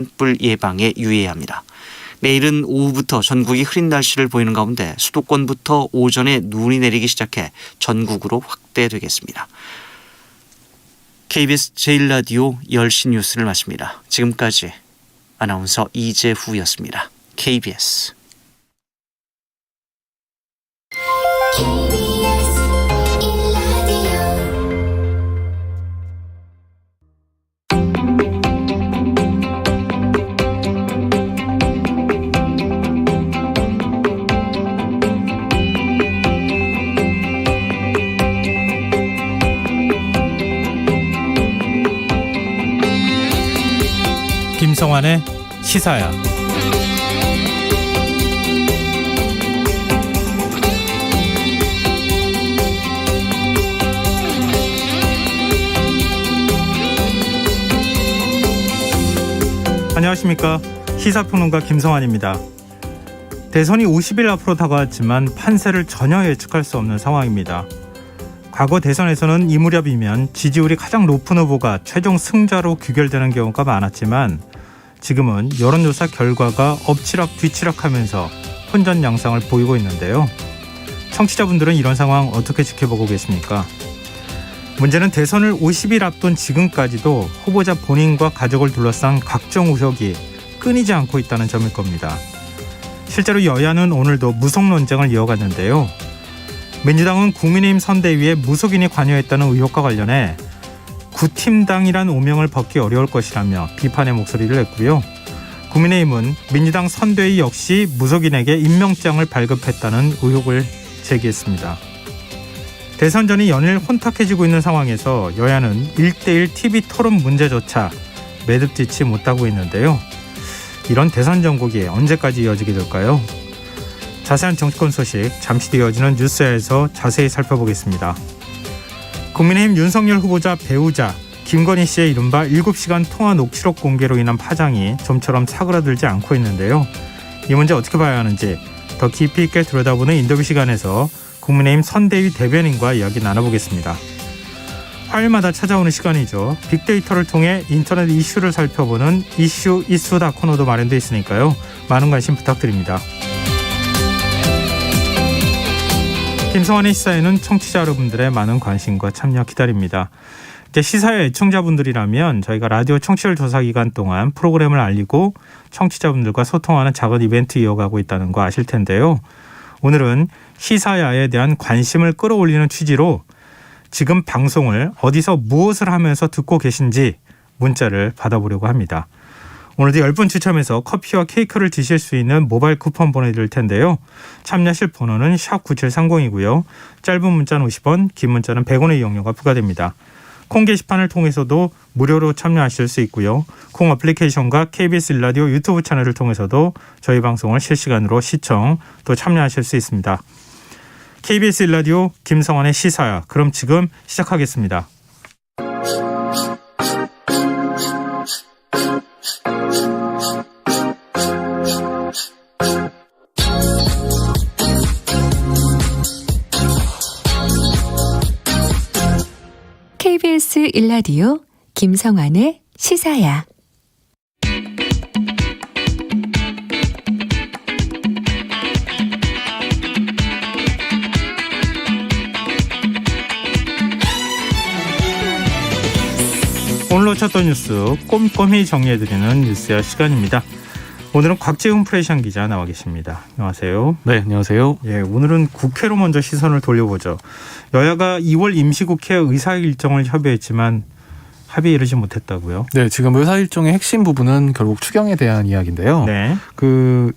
산불 예방에 유의해야 합니다. 내일은 오후부터 전국이 흐린 날씨를 보이는 가운데 수도권부터 오전에 눈이 내리기 시작해 전국으로 확대되겠습니다. KBS 제1라디오 10시 뉴스를 마칩니다. 지금까지 아나운서 이재후였습니다. KBS 김성환의 시사야. 안녕하십니까. 시사평론가 김성환입니다. 대선이 50일 앞으로 다가왔지만 판세를 전혀 예측할 수 없는 상황입니다. 과거 대선에서는 이 무렵이면 지지율이 가장 높은 후보가 최종 승자로 귀결되는 경우가 많았지만 지금은 여론조사 결과가 엎치락 뒤치락하면서 혼전 양상을 보이고 있는데요. 청취자분들은 이런 상황 어떻게 지켜보고 계십니까? 문제는 대선을 50일 앞둔 지금까지도 후보자 본인과 가족을 둘러싼 각종 의혹이 끊이지 않고 있다는 점일 겁니다. 실제로 여야는 오늘도 무속 논쟁을 이어갔는데요. 민주당은 국민의힘 선대위에 무속인이 관여했다는 의혹과 관련해 구팀당이란 오명을 벗기 어려울 것이라며 비판의 목소리를 냈고요. 국민의힘은 민주당 선대위 역시 무속인에게 임명장을 발급했다는 의혹을 제기했습니다. 대선 전이 연일 혼탁해지고 있는 상황에서 여야는 1대1 TV 토론 문제조차 매듭짓지 못하고 있는데요. 이런 대선 정국이 언제까지 이어지게 될까요? 자세한 정치권 소식 잠시 뒤 이어지는 뉴스에서 자세히 살펴보겠습니다. 국민의힘 윤석열 후보자 배우자 김건희 씨의 이른바 7시간 통화 녹취록 공개로 인한 파장이 좀처럼 사그라들지 않고 있는데요. 이 문제 어떻게 봐야 하는지 더 깊이 있게 들여다보는 인터뷰 시간에서 국민의힘 선대위 대변인과 이야기 나눠보겠습니다. 화요일마다 찾아오는 시간이죠. 빅데이터를 통해 인터넷 이슈를 살펴보는 이슈 이수다 코너도 마련되어 있으니까요. 많은 관심 부탁드립니다. 김성환의 시사에는 청취자 여러분들의 많은 관심과 참여 기다립니다. 이제 시사의 애청자분들이라면 저희가 라디오 청취율 조사 기간 동안 프로그램을 알리고 청취자분들과 소통하는 작은 이벤트 이어가고 있다는 거 아실 텐데요. 오늘은 시사야에 대한 관심을 끌어올리는 취지로 지금 방송을 어디서 무엇을 하면서 듣고 계신지 문자를 받아보려고 합니다. 오늘도 10분 추첨해서 커피와 케이크를 드실 수 있는 모바일 쿠폰 보내드릴 텐데요. 참여하실 번호는 샵9730이고요. 짧은 문자는 50원, 긴 문자는 100원의 이용료가 부과됩니다. 콩 게시판을 통해서도 무료로 참여하실 수 있고요. 콩 어플리케이션과 KBS 1라디오 유튜브 채널을 통해서도 저희 방송을 실시간으로 시청 또 참여하실 수 있습니다. KBS 1라디오 김성환의 시사야. 그럼 지금 시작하겠습니다. KBS 1라디오 김성환의 시사야. 오늘 놓쳤던 뉴스 꼼꼼히 정리해드리는 뉴스야 시간입니다. 오늘은 곽재훈 프레시안 기자 나와 계십니다. 안녕하세요. 네, 안녕하세요. 예, 오늘은 국회로 먼저 시선을 돌려보죠. 여야가 2월 임시국회 의사 일정을 협의했지만 합의에 이르지 못했다고요? 네, 지금 의사 일정의 핵심 부분은 결국 추경에 대한 이야기인데요. 네.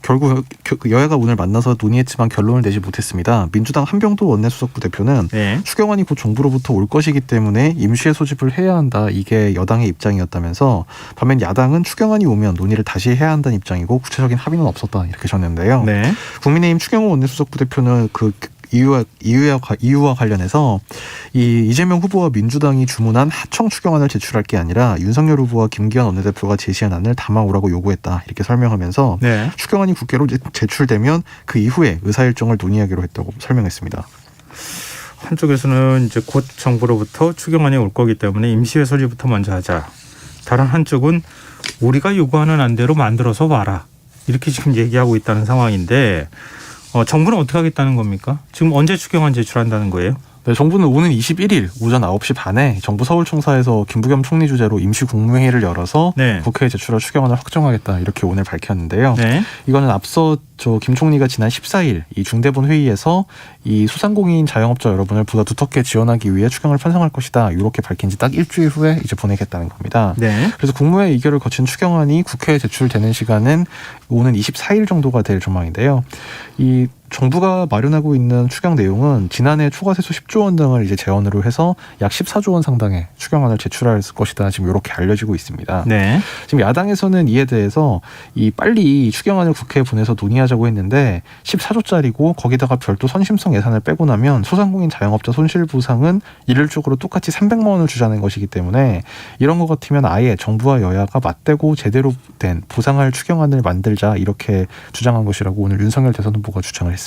결국 여야가 오늘 만나서 논의했지만 결론을 내지 못했습니다. 민주당 한병도 원내수석부 대표는 네. 추경안이 곧 정부로부터 올 것이기 때문에 임시회 소집을 해야 한다. 이게 여당의 입장이었다면서 반면 야당은 추경안이 오면 논의를 다시 해야 한다는 입장이고 구체적인 합의는 없었다. 이렇게 전했는데요. 네. 국민의힘 추경호 원내수석부 대표는 이유와 관련해서 이재명 후보와 민주당이 주문한 하청 추경안을 제출할 게 아니라 윤석열 후보와 김기현 원내대표가 제시한 안을 담아오라고 요구했다. 이렇게 설명하면서 네. 추경안이 국회로 제출되면 그 이후에 의사일정을 논의하기로 했다고 설명했습니다. 한쪽에서는 이제 곧 정부로부터 추경안이 올 거기 때문에 임시회 소집부터 먼저 하자. 다른 한쪽은 우리가 요구하는 안대로 만들어서 와라. 이렇게 지금 얘기하고 있다는 상황인데 정부는 어떻게 하겠다는 겁니까? 지금 언제 추경안 제출한다는 거예요? 네, 정부는 오는 21일 오전 9시 반에 정부 서울청사에서 김부겸 총리 주재로 임시 국무회의를 열어서 네. 국회에 제출할 추경안을 확정하겠다 이렇게 오늘 밝혔는데요. 네. 이거는 앞서 김 총리가 지난 14일 이 중대본 회의에서 이 소상공인 자영업자 여러분을 보다 두텁게 지원하기 위해 추경을 편성할 것이다 이렇게 밝힌 지 딱 일주일 후에 이제 보내겠다는 겁니다. 네. 그래서 국무회의 의결을 거친 추경안이 국회에 제출되는 시간은 오는 24일 정도가 될 전망인데요. 이 정부가 마련하고 있는 추경 내용은 지난해 초과세수 10조 원 등을 이제 재원으로 해서 약 14조 원 상당의 추경안을 제출할 것이다. 지금 이렇게 알려지고 있습니다. 네. 지금 야당에서는 이에 대해서 이 빨리 추경안을 국회에 보내서 논의하자고 했는데 14조짜리고 거기다가 별도 선심성 예산을 빼고 나면 소상공인 자영업자 손실보상은 일률적으로 똑같이 300만 원을 주자는 것이기 때문에 이런 것 같으면 아예 정부와 여야가 맞대고 제대로 된 보상할 추경안을 만들자 이렇게 주장한 것이라고 오늘 윤석열 대선 후보가 주장을 했습니다.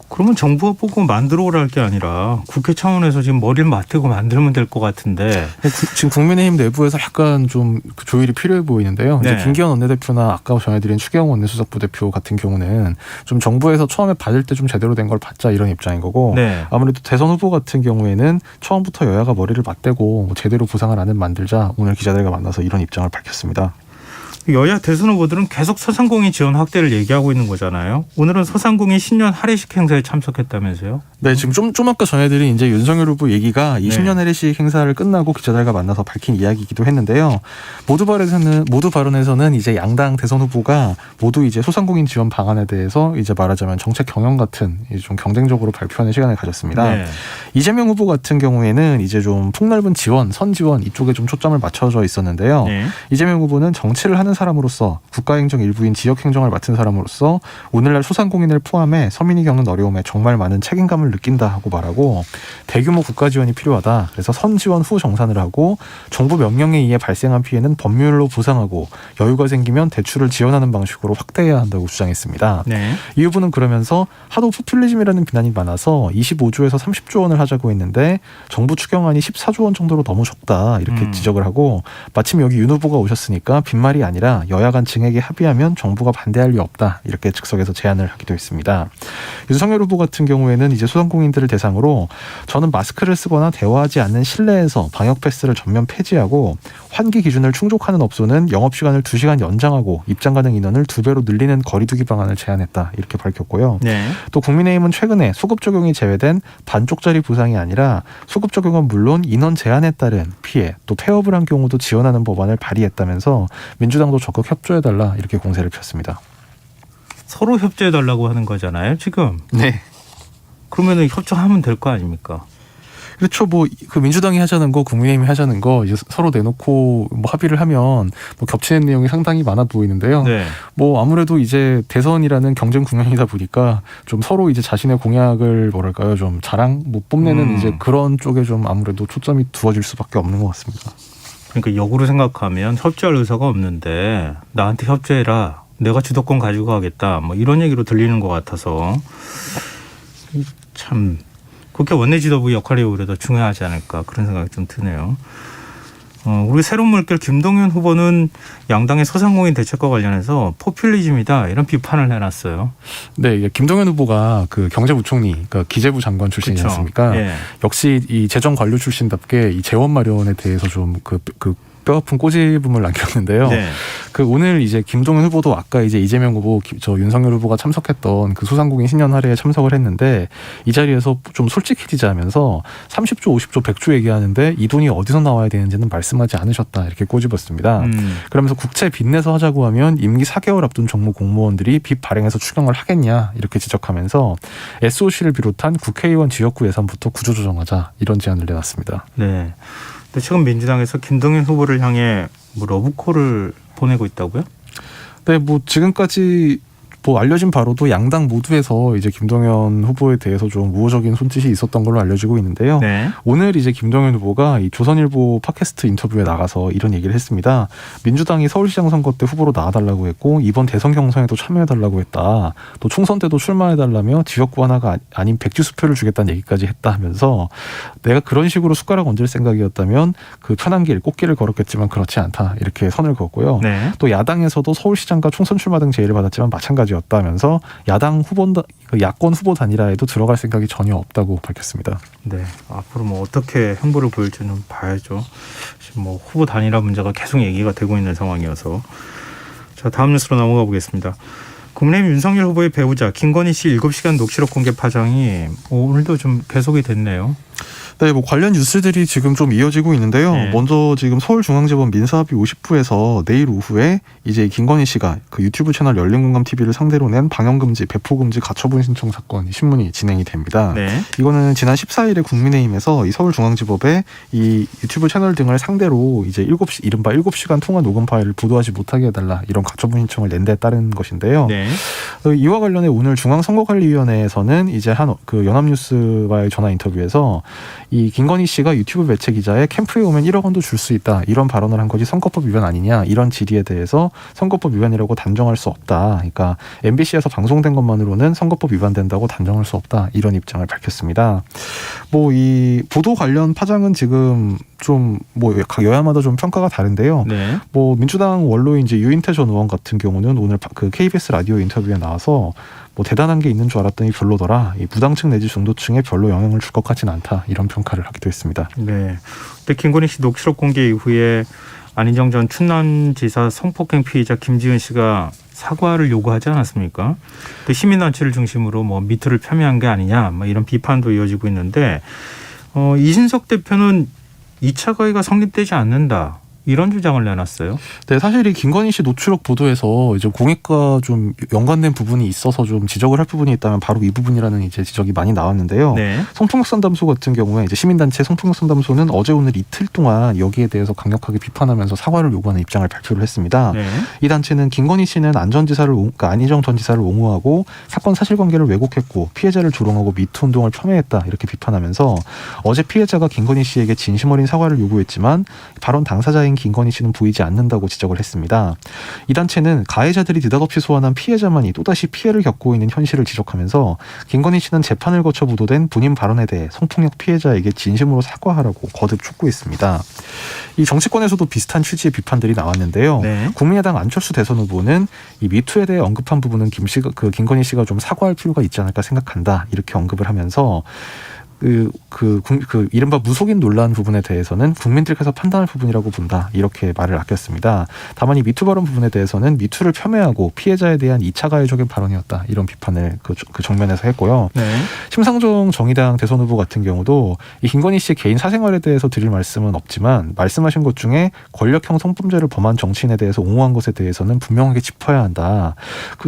그러면 정부가 보고 만들어 오랄 게 아니라 국회 차원에서 지금 머리를 맞대고 만들면 될 것 같은데. 지금 국민의힘 내부에서 약간 좀 조율이 필요해 보이는데요. 네. 이제 김기현 원내대표나 아까 전해드린 추경호 원내수석부 대표 같은 경우는 좀 정부에서 처음에 받을 때 좀 제대로 된 걸 받자 이런 입장인 거고 네. 아무래도 대선 후보 같은 경우에는 처음부터 여야가 머리를 맞대고 제대로 보상을 안을 만들자 오늘 기자들과 만나서 이런 입장을 밝혔습니다. 여야 대선 후보들은 계속 소상공인 지원 확대를 얘기하고 있는 거잖아요. 오늘은 소상공인 신년 할애식 행사에 참석했다면서요? 네, 지금 좀 아까 전해드린 이제 윤석열 후보 얘기가 이 10년 할애식 행사를 끝나고 기자들과 만나서 밝힌 이야기이기도 했는데요. 모두 발언에서는 이제 양당 대선 후보가 모두 이제 소상공인 지원 방안에 대해서 이제 말하자면 정책 경영 같은 좀 경쟁적으로 발표하는 시간을 가졌습니다. 네. 이재명 후보 같은 경우에는 이제 좀 폭넓은 지원, 선지원 이쪽에 좀 초점을 맞춰져 있었는데요. 네. 이재명 후보는 정치를 하는 사람으로서 국가행정 일부인 지역행정을 맡은 사람으로서 오늘날 소상공인을 포함해 서민이 겪는 어려움에 정말 많은 책임감을 느낀다 하고 말하고 대규모 국가 지원이 필요하다. 그래서 선지원 후 정산을 하고 정부 명령에 의해 발생한 피해는 법률로 보상하고 여유가 생기면 대출을 지원하는 방식으로 확대해야 한다고 주장했습니다. 네. 이 후보는 그러면서 하도 포퓰리즘이라는 비난이 많아서 25조에서 30조 원을 하자고 했는데 정부 추경안이 14조 원 정도로 너무 적다 이렇게 지적을 하고 마침 여기 윤 후보가 오셨으니까 빈말이 아니라 여야 간 증액에 합의하면 정부가 반대할 리 없다 이렇게 즉석에서 제안을 하기도 했습니다. 윤석열 후보 같은 경우에는 이제 소상공인들을 대상으로 저는 마스크를 쓰거나 대화하지 않는 실내에서 방역 패스를 전면 폐지하고 환기 기준을 충족하는 업소는 영업시간을 2시간 연장하고 입장 가능 인원을 2배로 늘리는 거리두기 방안을 제안했다 이렇게 밝혔고요. 네. 또 국민의힘은 최근에 소급 적용이 제외된 반쪽짜리 보상이 아니라 소급 적용은 물론 인원 제한에 따른 피해 또 폐업을 한 경우도 지원하는 법안을 발의했다면서 민주당도 적극 협조해달라 이렇게 공세를 폈습니다. 서로 협조해달라고 하는 거잖아요, 지금. 네. 그러면 협조하면 될 거 아닙니까? 그렇죠. 뭐 그 민주당이 하자는 거, 국민의힘이 하자는 거 이제 서로 내놓고 뭐 합의를 하면 뭐 겹치는 내용이 상당히 많아 보이는데요. 네. 뭐 아무래도 이제 대선이라는 경쟁 국면이다 보니까 좀 서로 이제 자신의 공약을 뭐랄까요, 좀 자랑 못 뽐내는 이제 그런 쪽에 좀 아무래도 초점이 두어질 수밖에 없는 것 같습니다. 그러니까 역으로 생각하면 협조할 의사가 없는데 나한테 협조해라. 내가 주도권 가지고 가겠다. 뭐 이런 얘기로 들리는 것 같아서 참 국회 원내 지도부 역할이 오히려 더 중요하지 않을까 그런 생각이 좀 드네요. 우리 새로운 물결 김동연 후보는 양당의 소상공인 대책과 관련해서 포퓰리즘이다 이런 비판을 해놨어요. 네, 이게 김동연 후보가 그 경제부총리, 그러니까 기재부 장관 출신이지 그쵸. 않습니까? 예. 역시 이 재정 관료 출신답게 이 재원 마련에 대해서 좀 그 뼈아픈 꼬집음을 남겼는데요. 네. 그 오늘 이제 김동연 후보도 아까 이제 이재명 후보, 저 윤석열 후보가 참석했던 그 소상공인 신년 할애에 참석을 했는데 이 자리에서 좀 솔직해지자면서 30조, 50조, 100조 얘기하는데 이 돈이 어디서 나와야 되는지는 말씀하지 않으셨다 이렇게 꼬집었습니다. 그러면서 국채 빚내서 하자고 하면 임기 4개월 앞둔 정무 공무원들이 빚 발행해서 추경을 하겠냐 이렇게 지적하면서 SOC를 비롯한 국회의원 지역구 예산부터 구조조정하자 이런 제안을 내놨습니다. 네. 근데 최근 민주당에서 김동연 후보를 향해 뭐 러브콜을 보내고 있다고요? 네, 뭐 지금까지 뭐 알려진 바로도 양당 모두에서 이제 김동연 후보에 대해서 좀 우호적인 손짓이 있었던 걸로 알려지고 있는데요. 네. 오늘 이제 김동연 후보가 이 조선일보 팟캐스트 인터뷰에 나가서 이런 얘기를 했습니다. 민주당이 서울시장 선거 때 후보로 나와달라고 했고 이번 대선 경선에도 참여해달라고 했다. 또 총선 때도 출마해달라며 지역구 하나가 아닌 백지수표를 주겠다는 얘기까지 했다 하면서 내가 그런 식으로 숟가락 얹을 생각이었다면 그 편한 길, 꽃길을 걸었겠지만 그렇지 않다. 이렇게 선을 그었고요. 네. 또 야당에서도 서울시장과 총선 출마 등 제의를 받았지만 마찬가지였다면서 야당 후보, 야권 후보 단일화에도 들어갈 생각이 전혀 없다고 밝혔습니다. 네. 앞으로 뭐 어떻게 행보를 보일지는 봐야죠. 지금 뭐 후보 단일화 문제가 계속 얘기가 되고 있는 상황이어서. 자, 다음 뉴스로 넘어가 보겠습니다. 국민의힘 윤석열 후보의 배우자 김건희 씨 7시간 녹취록 공개 파장이 오늘도 좀 계속이 됐네요. 네, 뭐 관련 뉴스들이 지금 좀 이어지고 있는데요. 네. 먼저 지금 서울중앙지법 민사합의 50부에서 내일 오후에 이제 김건희 씨가 그 유튜브 채널 열린공감 TV를 상대로 낸 방영금지, 배포금지, 가처분 신청 사건 신문이 진행이 됩니다. 네. 이거는 지난 14일에 국민의힘에서 이 서울중앙지법에 이 유튜브 채널 등을 상대로 이제 이른바 7시간 통화 녹음 파일을 보도하지 못하게 해달라 이런 가처분 신청을 낸 데 따른 것인데요. 네. 이와 관련해 오늘 중앙선거관리위원회에서는 이제 그 연합뉴스와의 전화 인터뷰에서 이 김건희 씨가 유튜브 매체 기자에 캠프에 오면 1억 원도 줄 수 있다 이런 발언을 한 것이 선거법 위반 아니냐 이런 질의에 대해서 선거법 위반이라고 단정할 수 없다. 그러니까 MBC에서 방송된 것만으로는 선거법 위반된다고 단정할 수 없다 이런 입장을 밝혔습니다. 뭐 이 보도 관련 파장은 지금 좀 뭐 여야마다 좀 평가가 다른데요. 네. 뭐 민주당 원로인 이제 유인태 전 의원 같은 경우는 오늘 그 KBS 라디오 인터뷰에 나와서 뭐 대단한 게 있는 줄 알았더니 별로더라. 이 무당층 내지 중도층에 별로 영향을 줄 것 같진 않다. 이런 평가를 하기도 했습니다. 네. 근데 김건희 씨 녹취록 공개 이후에 안희정 전 충남지사 성폭행 피의자 김지은 씨가 사과를 요구하지 않았습니까? 또 시민단체를 중심으로 뭐 미투를 폄훼한 게 아니냐, 뭐 이런 비판도 이어지고 있는데 이준석 대표는 2차 가해가 성립되지 않는다. 이런 주장을 내놨어요. 네, 사실 이 김건희 씨 노출록 보도에서 이제 공익과 좀 연관된 부분이 있어서 좀 지적을 할 부분이 있다면 바로 이 부분이라는 이제 지적이 많이 나왔는데요. 네. 성폭력 상담소 같은 경우에 이제 시민단체 성폭력 상담소는 어제 오늘 이틀 동안 여기에 대해서 강력하게 비판하면서 사과를 요구하는 입장을 발표를 했습니다. 네. 이 단체는 김건희 씨는 그러니까 안희정 전 지사를 옹호하고 사건 사실관계를 왜곡했고 피해자를 조롱하고 미투 운동을 폄훼했다 이렇게 비판하면서 어제 피해자가 김건희 씨에게 진심 어린 사과를 요구했지만 발언 당사자인 김건희 씨는 보이지 않는다고 지적을 했습니다. 이 단체는 가해자들이 느닷없이 소환한 피해자만이 또다시 피해를 겪고 있는 현실을 지적하면서 김건희 씨는 재판을 거쳐 보도된 본인 발언에 대해 성폭력 피해자에게 진심으로 사과하라고 거듭 촉구했습니다. 이 정치권에서도 비슷한 취지의 비판들이 나왔는데요. 네. 국민의당 안철수 대선 후보는 이 미투에 대해 언급한 부분은 김건희 씨가 좀 사과할 필요가 있지 않을까 생각한다 이렇게 언급을 하면서 이른바 무속인 논란 부분에 대해서는 국민들께서 판단할 부분이라고 본다 이렇게 말을 아꼈습니다. 다만 이 미투 발언 부분에 대해서는 미투를 폄훼하고 피해자에 대한 2차 가해적인 발언이었다 이런 비판을 그 정면에서 했고요. 네. 심상정 정의당 대선 후보 같은 경우도 이 김건희 씨의 개인 사생활에 대해서 드릴 말씀은 없지만 말씀하신 것 중에 권력형 성범죄를 범한 정치인에 대해서 옹호한 것에 대해서는 분명하게 짚어야 한다.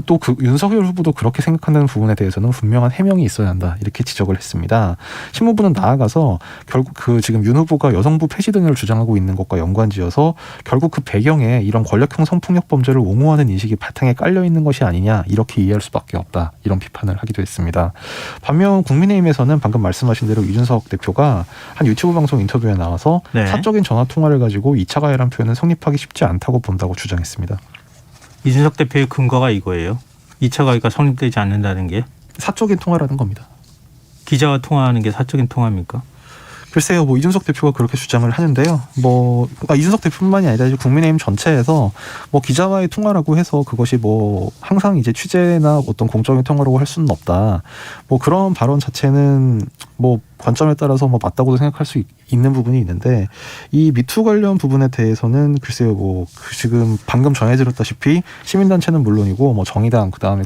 또 윤석열 후보도 그렇게 생각한다는 부분에 대해서는 분명한 해명이 있어야 한다 이렇게 지적을 했습니다. 신문부는 나아가서 결국 지금 윤 후보가 여성부 폐지 등을 주장하고 있는 것과 연관지어서 결국 그 배경에 이런 권력형 성폭력 범죄를 옹호하는 인식이 바탕에 깔려 있는 것이 아니냐 이렇게 이해할 수밖에 없다 이런 비판을 하기도 했습니다. 반면 국민의힘에서는 방금 말씀하신 대로 이준석 대표가 한 유튜브 방송 인터뷰에 나와서 네. 사적인 전화 통화를 가지고 2차 가해란 표현은 성립하기 쉽지 않다고 본다고 주장했습니다. 이준석 대표의 근거가 이거예요. 2차 가해가 성립되지 않는다는 게 사적인 통화라는 겁니다. 기자와 통화하는 게 사적인 통화입니까? 글쎄요, 뭐 이준석 대표가 그렇게 주장을 하는데요. 이준석 대표뿐만이 아니라 이제 국민의힘 전체에서 뭐 기자와의 통화라고 해서 그것이 뭐 항상 이제 취재나 어떤 공적인 통화라고 할 수는 없다. 뭐 그런 발언 자체는 뭐 관점에 따라서 뭐 맞다고도 생각할 수 있는 부분이 있는데 이 미투 관련 부분에 대해서는 글쎄요, 뭐 지금 방금 전해드렸다시피 시민단체는 물론이고 뭐 정의당 그다음에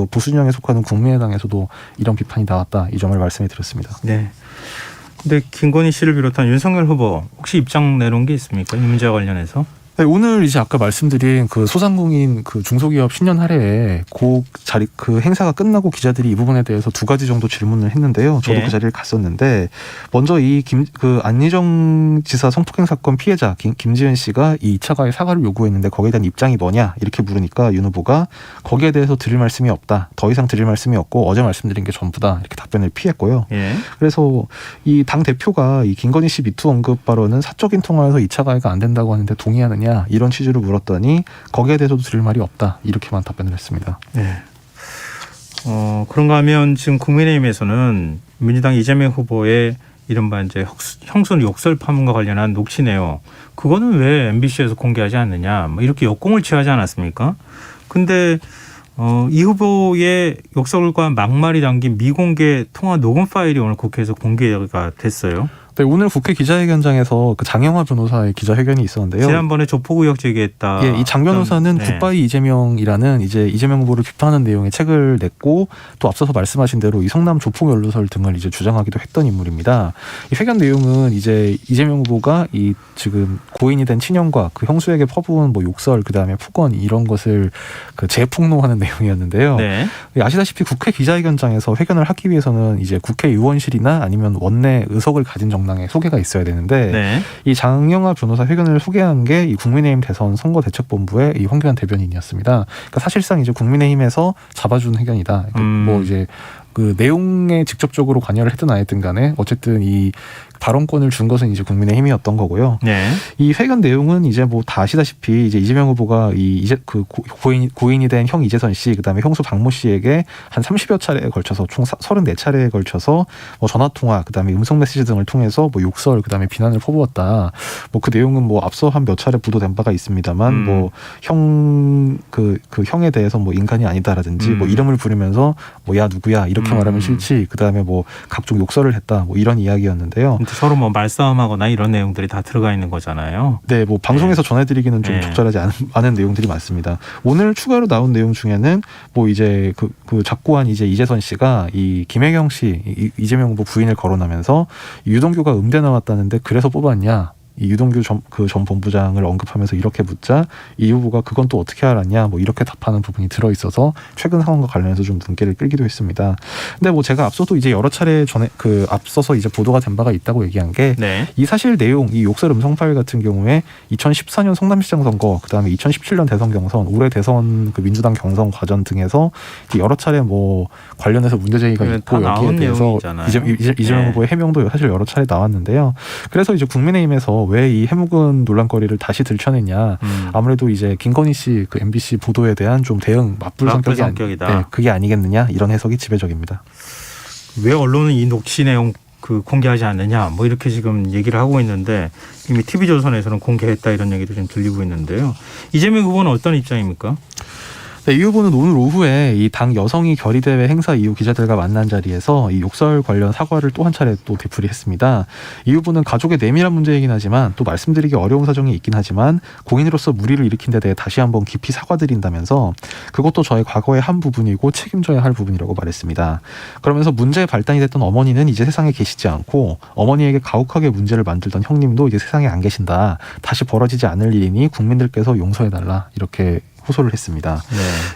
보수진영에 속하는 국민의당에서도 이런 비판이 나왔다 이 점을 말씀해 드렸습니다. 네. 근데 김건희 씨를 비롯한 윤석열 후보 혹시 입장 내놓은 게 있습니까? 이 문제와 관련해서? 네, 오늘 이제 아까 말씀드린 그 소상공인 그 중소기업 신년 할애에 그 행사가 끝나고 기자들이 이 부분에 대해서 두 가지 정도 질문을 했는데요. 저도 그 자리를 갔었는데 먼저 그 안희정 지사 성폭행 사건 피해자 김지은 씨가 이 2차 가해 사과를 요구했는데 거기에 대한 입장이 뭐냐 이렇게 물으니까 윤 후보가 거기에 대해서 드릴 말씀이 없다. 더 이상 드릴 말씀이 없고 어제 말씀드린 게 전부다. 이렇게 답변을 피했고요. 그래서 이 당 대표가 이 김건희 씨 미투 언급 발언은 사적인 통화에서 2차 가해가 안 된다고 하는데 동의하느냐 이런 취지로 물었더니 거기에 대해서도 드릴 말이 없다 이렇게만 답변을 했습니다. 네. 그런가 하면 지금 국민의힘에서는 민주당 이재명 후보의 이른바 이제 형수 욕설 파문과 관련한 녹취 내용 그거는 왜 MBC에서 공개하지 않느냐 뭐 이렇게 역공을 취하지 않았습니까? 근데 이 후보의 욕설과 막말이 담긴 미공개 통화 녹음 파일이 오늘 국회에서 공개가 됐어요. 네, 오늘 국회 기자회견장에서 그 장영화 변호사의 기자회견이 있었는데요. 지난번에 조폭의혹 제기했다. 이 장 변호사는 굿바이 이재명이라는 이제 이재명 후보를 비판하는 내용의 책을 냈고 또 앞서서 말씀하신 대로 이 성남 조폭 연루설 등을 이제 주장하기도 했던 인물입니다. 이 회견 내용은 이제 이재명 후보가 이 지금 고인이 된 친형과 그 형수에게 퍼부은 뭐 욕설 그다음에 폭언 이런 것을 그 재폭로하는 내용이었는데요. 네. 아시다시피 국회 기자회견장에서 회견을 하기 위해서는 이제 국회의원실이나 아니면 원내 의석을 가진 정당의 소개가 있어야 되는데 이 장영하 변호사 회견을 소개한 게 이 국민의힘 대선 선거대책본부의 이 황교안 대변인이었습니다. 그러니까 사실상 이제 국민의힘에서 잡아준 회견이다. 뭐 이제 그 내용에 직접적으로 관여를 했든 안 했든 간에 어쨌든 이 발언권을 준 것은 이제 국민의힘이었던 거고요. 이 회견 내용은 이제 뭐 다 아시다시피 이제 이재명 후보가 고인이 된 형 이재선 씨, 그다음에 형수 박모 씨에게 한 30여 차례에 걸쳐서 총 34차례에 걸쳐서 뭐 전화 통화, 그다음에 음성 메시지 등을 통해서 뭐 욕설, 그다음에 비난을 퍼부었다. 뭐 그 내용은 뭐 앞서 한 몇 차례 보도된 바가 있습니다만 뭐 그 형에 대해서 뭐 인간이 아니다라든지 뭐 이름을 부르면서 뭐 야 누구야 이렇게 말하면 싫지. 그다음에 뭐 각종 욕설을 했다. 뭐 이런 이야기였는데요. 서로 뭐 말싸움하거나 이런 내용들이 다 들어가 있는 거잖아요. 네, 뭐 방송에서 전해드리기는 좀 적절하지 않은 내용들이 많습니다. 오늘 추가로 나온 내용 중에는 뭐 이제 그 작고한 이제 이재선 씨가 이 김혜경 씨 이재명 후보 부인을 거론하면서 유동규가 음대 나왔다는데 그래서 뽑았냐? 이 유동규 전 본부장을 언급하면서 이렇게 묻자 이 후보가 그건 또 어떻게 알았냐 뭐 이렇게 답하는 부분이 들어 있어서 최근 상황과 관련해서 좀 눈길을 끌기도 했습니다. 근데 뭐 제가 앞서도 이제 여러 차례 전에 앞서서 이제 보도가 된 바가 있다고 얘기한 게 이 사실 내용 이 욕설 음성 파일 같은 경우에 2014년 성남시장 선거 그다음에 2017년 대선 경선 올해 대선 그 민주당 경선 과정 등에서 여러 차례 뭐 관련해서 문제 제기가 있고 여기에 대해서 이재명 후보의 해명도 사실 여러 차례 나왔는데요. 그래서 이제 국민의힘에서 왜 이 해묵은 논란거리를 다시 들춰냈냐. 아무래도 이제 김건희 씨 그 MBC 보도에 대한 좀 대응 맞불 성격이다. 그게 아니겠느냐 이런 해석이 지배적입니다. 왜 언론은 이 녹취 내용 공개하지 않느냐 뭐 이렇게 지금 얘기를 하고 있는데 이미 TV조선에서는 공개했다 이런 얘기도 좀 들리고 있는데요. 이재명 후보는 어떤 입장입니까? 네, 이 후보는 오늘 오후에 이 당 여성이 결의대회 행사 이후 기자들과 만난 자리에서 이 욕설 관련 사과를 또 한 차례 또 되풀이했습니다. 이 후보는 가족의 내밀한 문제이긴 하지만 또 말씀드리기 어려운 사정이 있긴 하지만 공인으로서 무리를 일으킨 데 대해 다시 한번 깊이 사과드린다면서 그것도 저의 과거의 한 부분이고 책임져야 할 부분이라고 말했습니다. 그러면서 문제의 발단이 됐던 어머니는 이제 세상에 계시지 않고 어머니에게 가혹하게 문제를 만들던 형님도 이제 세상에 안 계신다. 다시 벌어지지 않을 일이니 국민들께서 용서해달라 이렇게 호소를 했습니다.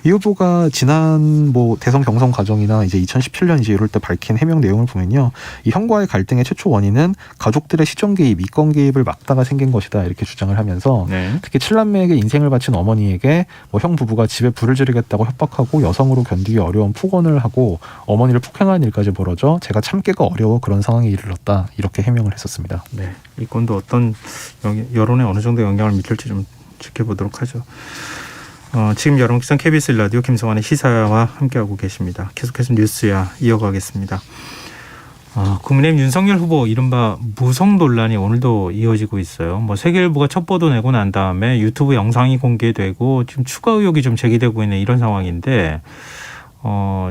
이 후보가 지난 뭐 대선 경선 과정이나 이제 2017년 이제 이럴 때 밝힌 해명 내용을 보면요, 이 형과의 갈등의 최초 원인은 가족들의 시정 개입, 미권 개입을 막다가 생긴 것이다 이렇게 주장을 하면서 특히 7남매에게 인생을 바친 어머니에게 뭐 형 부부가 집에 불을 지르겠다고 협박하고 여성으로 견디기 어려운 폭언을 하고 어머니를 폭행하는 일까지 벌어져 제가 참기가 어려워 그런 상황에 이르렀다 이렇게 해명을 했었습니다. 네, 이 건도 어떤 여론에 어느 정도 영향을 미칠지 좀 지켜보도록 하죠. 지금 여러분 기상 KBS 라디오 김성환의 시사와 함께하고 계십니다. 계속해서 뉴스야 이어가겠습니다. 국민의힘 윤석열 후보 이른바 무성 논란이 오늘도 이어지고 있어요. 뭐 세계일보가 첫 보도 내고 난 다음에 유튜브 영상이 공개되고 지금 추가 의혹이 좀 제기되고 있는 이런 상황인데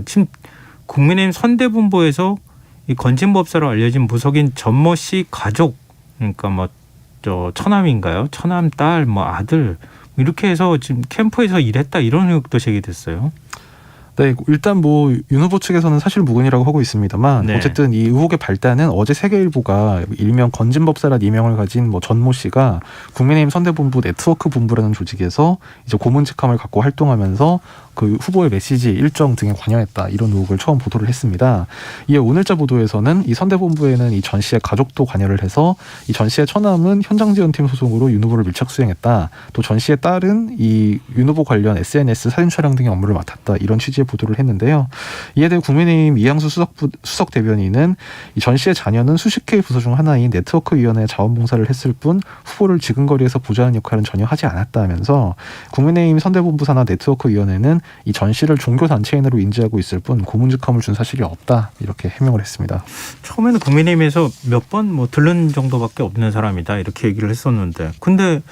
지금 국민의힘 선대본부에서 이 건진법사로 알려진 무속인 전모 씨 가족, 그러니까 뭐 처남인가요? 처남 딸, 뭐 아들 이렇게 해서 지금 캠프에서 일했다 이런 의혹도 제기됐어요. 네, 일단 뭐 윤 후보 측에서는 사실 무근이라고 하고 있습니다만 네. 어쨌든 이 의혹의 발단은 어제 세계일보가 일명 건진법사란 이명을 가진 뭐 전모 씨가 국민의힘 선대본부 네트워크 본부라는 조직에서 이제 고문직함을 갖고 활동하면서 그 후보의 메시지 일정 등에 관여했다 이런 의혹을 처음 보도를 했습니다. 이에 오늘자 보도에서는 이 선대본부에는 이 전 씨의 가족도 관여를 해서 이 전 씨의 처남은 현장지원팀 소속으로 윤 후보를 밀착 수행했다. 또 전 씨의 딸은 이 윤 후보 관련 SNS 사진 촬영 등의 업무를 맡았다. 이런 취지의 보도를 했는데요. 이에 대해 국민의힘 이양수 수석 대변인은 이 전 씨의 자녀는 수십 개의 부서 중 하나인 네트워크위원회 자원봉사를 했을 뿐 후보를 지근거리에서 보좌하는 역할은 전혀 하지 않았다 하면서 국민의힘 선대본부 산하 네트워크위원회는 이 전 씨를 종교단체인으로 인지하고 있을 뿐 고문직함을 준 사실이 없다 이렇게 해명을 했습니다. 처음에는 국민의힘에서 몇 번 뭐 들른 정도밖에 없는 사람이다 이렇게 얘기를 했었는데 근데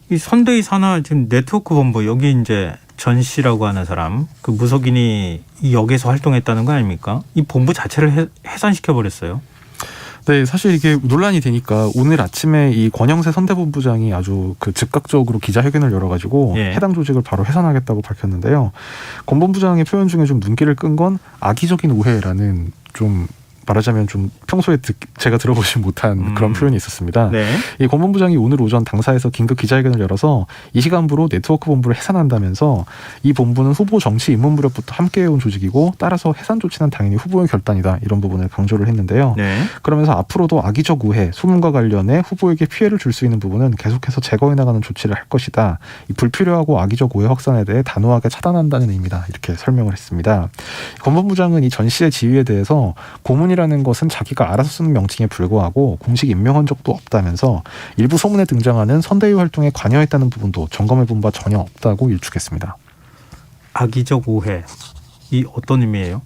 이 선대위 산하 지금 네트워크 본부 여기 이제 전 씨라고 하는 사람 그 무속인이 이 역에서 활동했다는 거 아닙니까? 이 본부 자체를 해산시켜 버렸어요. 네, 사실 이게 논란이 되니까 오늘 아침에 이 권영세 선대본부장이 아주 그 즉각적으로 기자회견을 열어가지고 예. 해당 조직을 바로 해산하겠다고 밝혔는데요. 권 본부장의 표현 중에 좀 눈길을 끈 건 악의적인 오해라는 좀 말하자면 좀 평소에 제가 들어보지 못한 그런 표현이 있었습니다. 네. 이 권 본부장이 오늘 오전 당사에서 긴급 기자회견을 열어서 이 시간부로 네트워크 본부를 해산한다면서 이 본부는 후보 정치 입문 무렵부터 함께해온 조직이고 따라서 해산 조치는 당연히 후보의 결단이다 이런 부분을 강조를 했는데요. 네. 그러면서 앞으로도 악의적 우회, 소문과 관련해 후보에게 피해를 줄 수 있는 부분은 계속해서 제거해 나가는 조치를 할 것이다. 이 불필요하고 악의적 오해 확산에 대해 단호하게 차단한다는 의미다. 이렇게 설명을 했습니다. 권 본부장은 이 전 씨의 지위에 대해서 고문이라는 것은 자기가 알아서 쓰는 명칭에 불과하고 공식 임명한 적도 없다면서 일부 소문에 등장하는 선대위 활동에 관여했다는 부분도 점검해 본 바 전혀 없다고 일축했습니다. 악의적 오해 이 어떤 의미예요?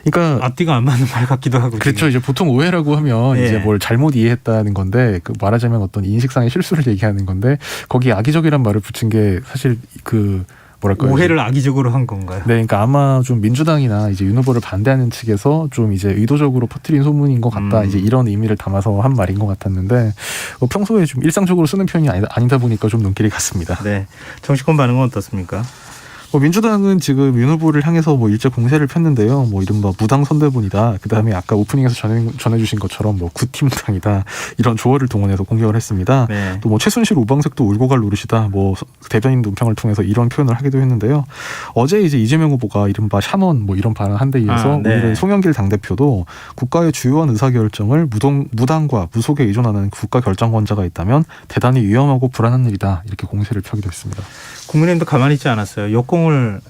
그러니까 앞뒤가 안 맞는 말 같기도 하고. 그렇죠. 이제 보통 오해라고 하면 예. 이제 뭘 잘못 이해했다는 건데 그 말하자면 어떤 인식상의 실수를 얘기하는 건데 거기에 악의적이란 말을 붙인 게 사실 그 뭐랄까요? 오해를 악의적으로 한 건가요? 네, 그러니까 아마 좀 민주당이나 이제 윤 후보를 반대하는 측에서 좀 이제 의도적으로 퍼뜨린 소문인 것 같다. 이제 이런 의미를 담아서 한 말인 것 같았는데 평소에 좀 일상적으로 쓰는 표현이 아니다 보니까 좀 눈길이 갔습니다. 네. 정치권 반응은 어떻습니까? 민주당은 지금 윤 후보를 향해서 뭐 일제 공세를 폈는데요. 뭐 이른바 무당 선대본이다. 그 다음에 아까 오프닝에서 전해주신 것처럼 뭐 구팀당이다. 이런 조어를 동원해서 공격을 했습니다. 네. 또 뭐 최순실 오방색도 울고 갈 노릇이다. 뭐 대변인 논평을 통해서 이런 표현을 하기도 했는데요. 어제 이제 이재명 후보가 이른바 샤먼 뭐 이런 발언 한 데 이어서 네. 오늘은 송영길 당대표도 국가의 주요한 의사결정을 무당과 무속에 의존하는 국가결정권자가 있다면 대단히 위험하고 불안한 일이다. 이렇게 공세를 펴기도 했습니다. 국민의힘도 가만히 있지 않았어요. 역공을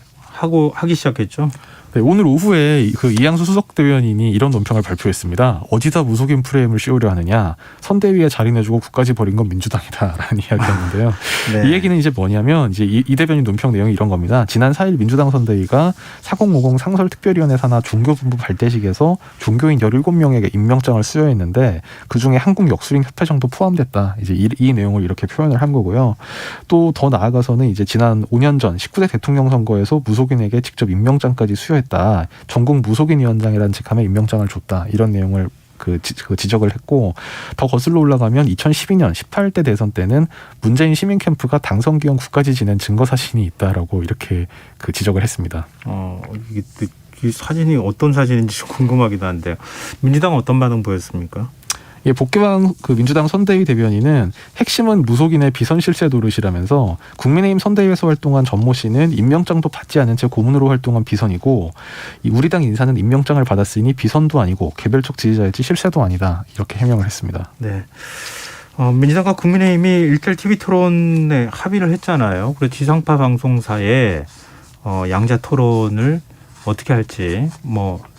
하기 시작했죠. 네, 오늘 오후에 그 이양수 수석 대변인이 이런 논평을 발표했습니다. 어디다 무속인 프레임을 씌우려 하느냐. 선대위에 자리 내주고 국까지 버린 건 민주당이다라는 이야기였는데요. 네. 이 얘기는 이제 뭐냐면 이제 이 대변인 논평 내용이 이런 겁니다. 지난 4일 민주당 선대위가 4050 상설특별위원회 산하 종교본부 발대식에서 종교인 17명에게 임명장을 수여했는데 그중에 한국역술인협회장도 포함됐다. 이제 이 내용을 이렇게 표현을 한 거고요. 또 더 나아가서는 이제 지난 5년 전 19대 대통령 선거에서 무속인에게 직접 임명장까지 수여했다. 전국 무속인위원장이라는 직함에 임명장을 줬다. 이런 내용을 그 지적을 했고 더 거슬러 올라가면 2012년 18대 대선 때는 문재인 시민캠프가 당선 기원 9까지 지낸 증거 사진이 있다라고 이렇게 그 지적을 했습니다. 이 사진이 어떤 사진인지 좀 궁금하기도 한데요. 민주당은 어떤 반응 보였습니까? 예, 복귀왕 그 민주당 선대위 대변인은 핵심은 무속인의 비선 실세 노릇이라면서 국민의힘 선대위에서 활동한 전모 씨는 임명장도 받지 않은 채 고문으로 활동한 비선이고 이 우리 당 인사는 임명장을 받았으니 비선도 아니고 개별적 지지자일지 실세도 아니다 이렇게 해명을 했습니다. 네. 민주당과 국민의힘이 1대1 TV 토론에 합의를 했잖아요. 그래서 지상파 방송사에 양자 토론을 어떻게 할지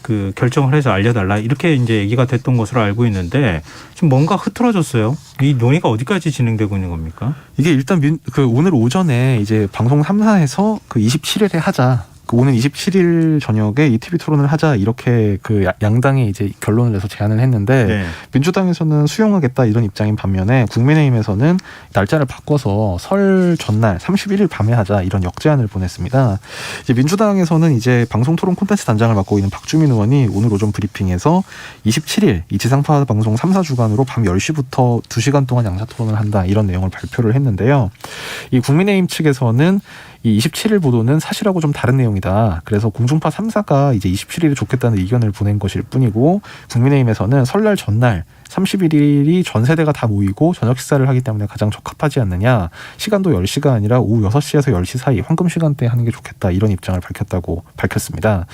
그 결정을 해서 알려달라 이렇게 이제 얘기가 됐던 것으로 알고 있는데 지금 뭔가 흐트러졌어요. 이 논의가 어디까지 진행되고 있는 겁니까? 이게 일단 오늘 오전에 이제 방송 3사에서 그 27일에 하자. 오는 27일 저녁에 이 TV 토론을 하자 이렇게 그 양당이 이제 결론을 내서 제안을 했는데 네. 민주당에서는 수용하겠다 이런 입장인 반면에 국민의힘에서는 날짜를 바꿔서 설 전날 31일 밤에 하자 이런 역제안을 보냈습니다. 이제 민주당에서는 이제 방송 토론 콘텐츠 단장을 맡고 있는 박주민 의원이 오늘 오전 브리핑에서 27일 이 지상파 방송 3사 주간으로 밤 10시부터 2시간 동안 양자 토론을 한다 이런 내용을 발표를 했는데요. 이 국민의힘 측에서는 이 27일 보도는 사실하고 좀 다른 내용이다. 그래서 공중파 3사가 이제 27일에 좋겠다는 의견을 보낸 것일 뿐이고 국민의힘에서는 설날 전날 31일이 전 세대가 다 모이고 저녁 식사를 하기 때문에 가장 적합하지 않느냐. 시간도 10시가 아니라 오후 6시에서 10시 사이 황금 시간대에 하는 게 좋겠다. 이런 입장을 밝혔습니다.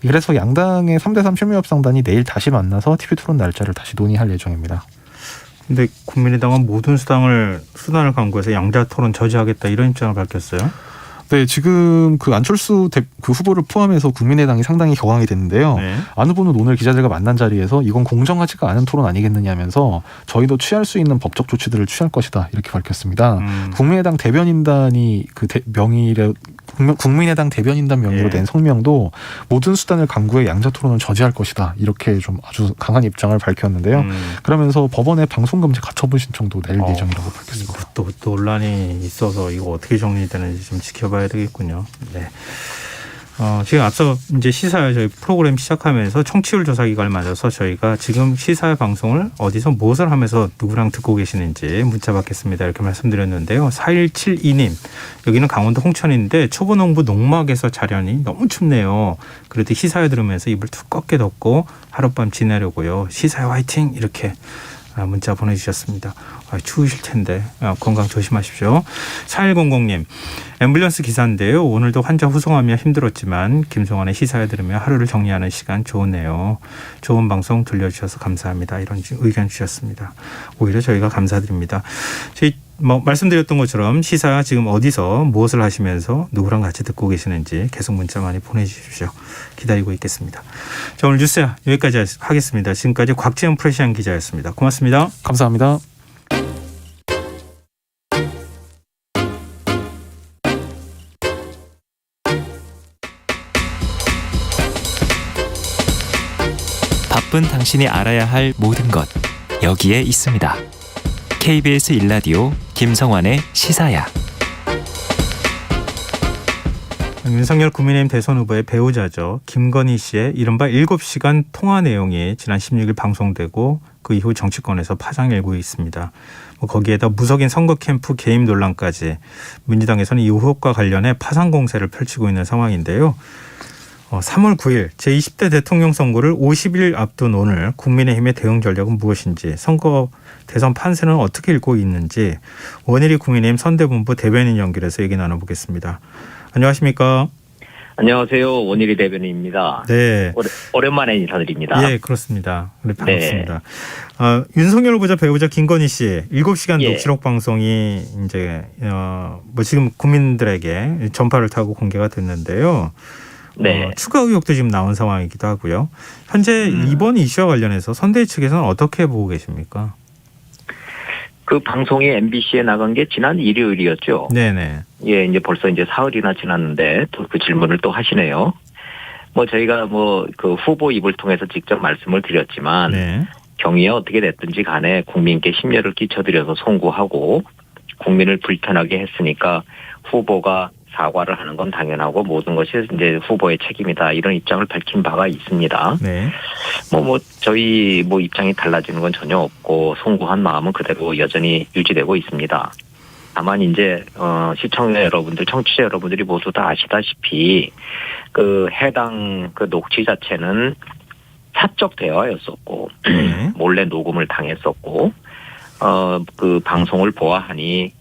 그래서 양당의 3대3 실무협상단이 내일 다시 만나서 TV토론 날짜를 다시 논의할 예정입니다. 근데 국민의당은 모든 수단을 강구해서 양자 토론 저지하겠다 이런 입장을 밝혔어요. 네, 지금 그 안철수 그 후보를 포함해서 국민의당이 상당히 격앙이 됐는데요. 네. 안 후보는 오늘 기자들과 만난 자리에서 이건 공정하지가 않은 토론 아니겠느냐면서 저희도 취할 수 있는 법적 조치들을 취할 것이다 이렇게 밝혔습니다. 국민의당 대변인단이 국민의당 대변인단 명의로 낸 성명도 모든 수단을 강구해 양자 토론을 저지할 것이다 이렇게 좀 아주 강한 입장을 밝혔는데요. 그러면서 법원에 방송금지 가처분 신청도 낼 예정이라고 밝혔습니다. 또 논란이 있어서 이거 어떻게 정리되는지 좀 지켜봐야 되겠군요. 네. 지금 앞서 이제 시사 저희 프로그램 시작하면서 청취율 조사 기간을 맞아서 저희가 지금 시사 방송을 어디서 무엇을 하면서 누구랑 듣고 계시는지 문자 받겠습니다 이렇게 말씀드렸는데요. 4172님 여기는 강원도 홍천인데 초보농부 농막에서 자련이 너무 춥네요. 그래도 시사회 들으면서 이불 두껍게 덮고 하룻밤 지내려고요. 시사회 화이팅 이렇게 문자 보내주셨습니다. 추우실 텐데 건강 조심하십시오. 4100님 앰뷸런스 기사인데요. 오늘도 환자 후송하며 힘들었지만 김성환의 시사회 들으며 하루를 정리하는 시간 좋으네요. 좋은 방송 들려주셔서 감사합니다. 이런 의견 주셨습니다. 오히려 저희가 감사드립니다. 저희 말씀드렸던 것처럼 시사 지금 어디서 무엇을 하시면서 누구랑 같이 듣고 계시는지 계속 문자 많이 보내주십시오. 기다리고 있겠습니다. 자, 오늘 뉴스 여기까지 하겠습니다. 지금까지 곽지연 프레시안 기자였습니다. 고맙습니다. 감사합니다. 바쁜 당신이 알아야 할 모든 것 여기에 있습니다. KBS 1라디오 김성환의 시사야. 윤석열 국민의힘 대선 후보의 배우자죠. 김건희 씨의 이른바 7시간 통화 내용이 지난 16일 방송되고 그 이후 정치권에서 파장이 일고 있습니다. 거기에다 무속인 선거 캠프 개입 논란까지 민주당에서는 이 의혹과 관련해 파상 공세를 펼치고 있는 상황인데요. 3월 9일 제20대 대통령 선거를 50일 앞둔 오늘 국민의힘의 대응 전략은 무엇인지 선거 대선 판세는 어떻게 읽고 있는지 원일이 국민의힘 선대본부 대변인 연결해서 얘기 나눠보겠습니다. 안녕하십니까? 안녕하세요. 원일이 대변인입니다. 네. 오랜만에 인사드립니다. 예, 그렇습니다. 네, 반갑습니다. 네. 윤석열 후보자 배우자 김건희 씨 7시간 녹취록 방송이 이제 지금 국민들에게 전파를 타고 공개가 됐는데요. 네. 추가 의혹도 지금 나온 상황이기도 하고요. 현재 이번 이슈와 관련해서 선대위 측에서는 어떻게 보고 계십니까? 그 방송이 MBC에 나간 게 지난 일요일이었죠. 네네. 예, 이제 벌써 이제 사흘이나 지났는데 또 그 질문을 또 하시네요. 저희가 그 후보 입을 통해서 직접 말씀을 드렸지만 네. 경위에 어떻게 됐든지 간에 국민께 심려를 끼쳐드려서 송구하고 국민을 불편하게 했으니까 후보가 사과를 하는 건 당연하고 모든 것이 이제 후보의 책임이다 이런 입장을 밝힌 바가 있습니다. 네. 저희 입장이 달라지는 건 전혀 없고 송구한 마음은 그대로 여전히 유지되고 있습니다. 다만 이제 시청자 여러분들, 청취자 여러분들이 모두 다 아시다시피 그 해당 그 녹취 자체는 사적 대화였었고 몰래 녹음을 당했었고 그 방송을 보아하니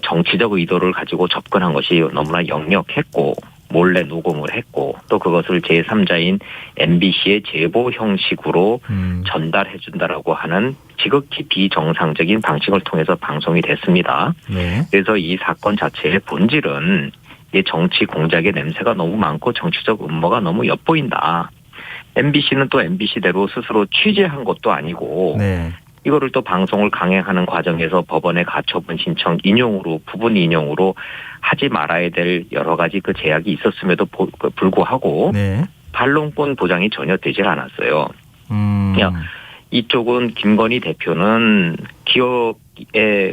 정치적 의도를 가지고 접근한 것이 너무나 역력했고 몰래 녹음을 했고 또 그것을 제3자인 MBC의 제보 형식으로 전달해 준다라고 하는 지극히 비정상적인 방식을 통해서 방송이 됐습니다. 네. 그래서 이 사건 자체의 본질은 이 정치 공작의 냄새가 너무 많고 정치적 음모가 너무 엿보인다. MBC는 또 MBC대로 스스로 취재한 것도 아니고 네. 이거를 또 방송을 강행하는 과정에서 법원의 가처분 신청 부분 인용으로 하지 말아야 될 여러 가지 그 제약이 있었음에도 불구하고 네. 반론권 보장이 전혀 되질 않았어요. 이쪽은 김건희 대표는 기억에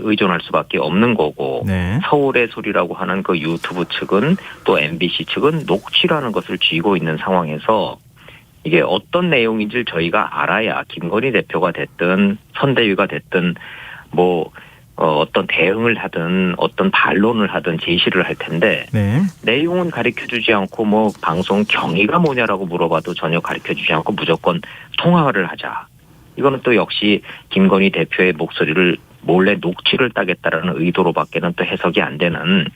의존할 수밖에 없는 거고 네. 서울의 소리라고 하는 그 유튜브 측은 또 MBC 측은 녹취라는 것을 쥐고 있는 상황에서 이게 어떤 내용인지를 저희가 알아야 김건희 대표가 됐든 선대위가 됐든 어떤 대응을 하든 어떤 반론을 하든 제시를 할 텐데 네. 내용은 가르쳐주지 않고 뭐 방송 경위가 뭐냐라고 물어봐도 전혀 가르쳐주지 않고 무조건 통화를 하자. 이거는 또 역시 김건희 대표의 목소리를 몰래 녹취를 따겠다라는 의도로밖에는 또 해석이 안 되는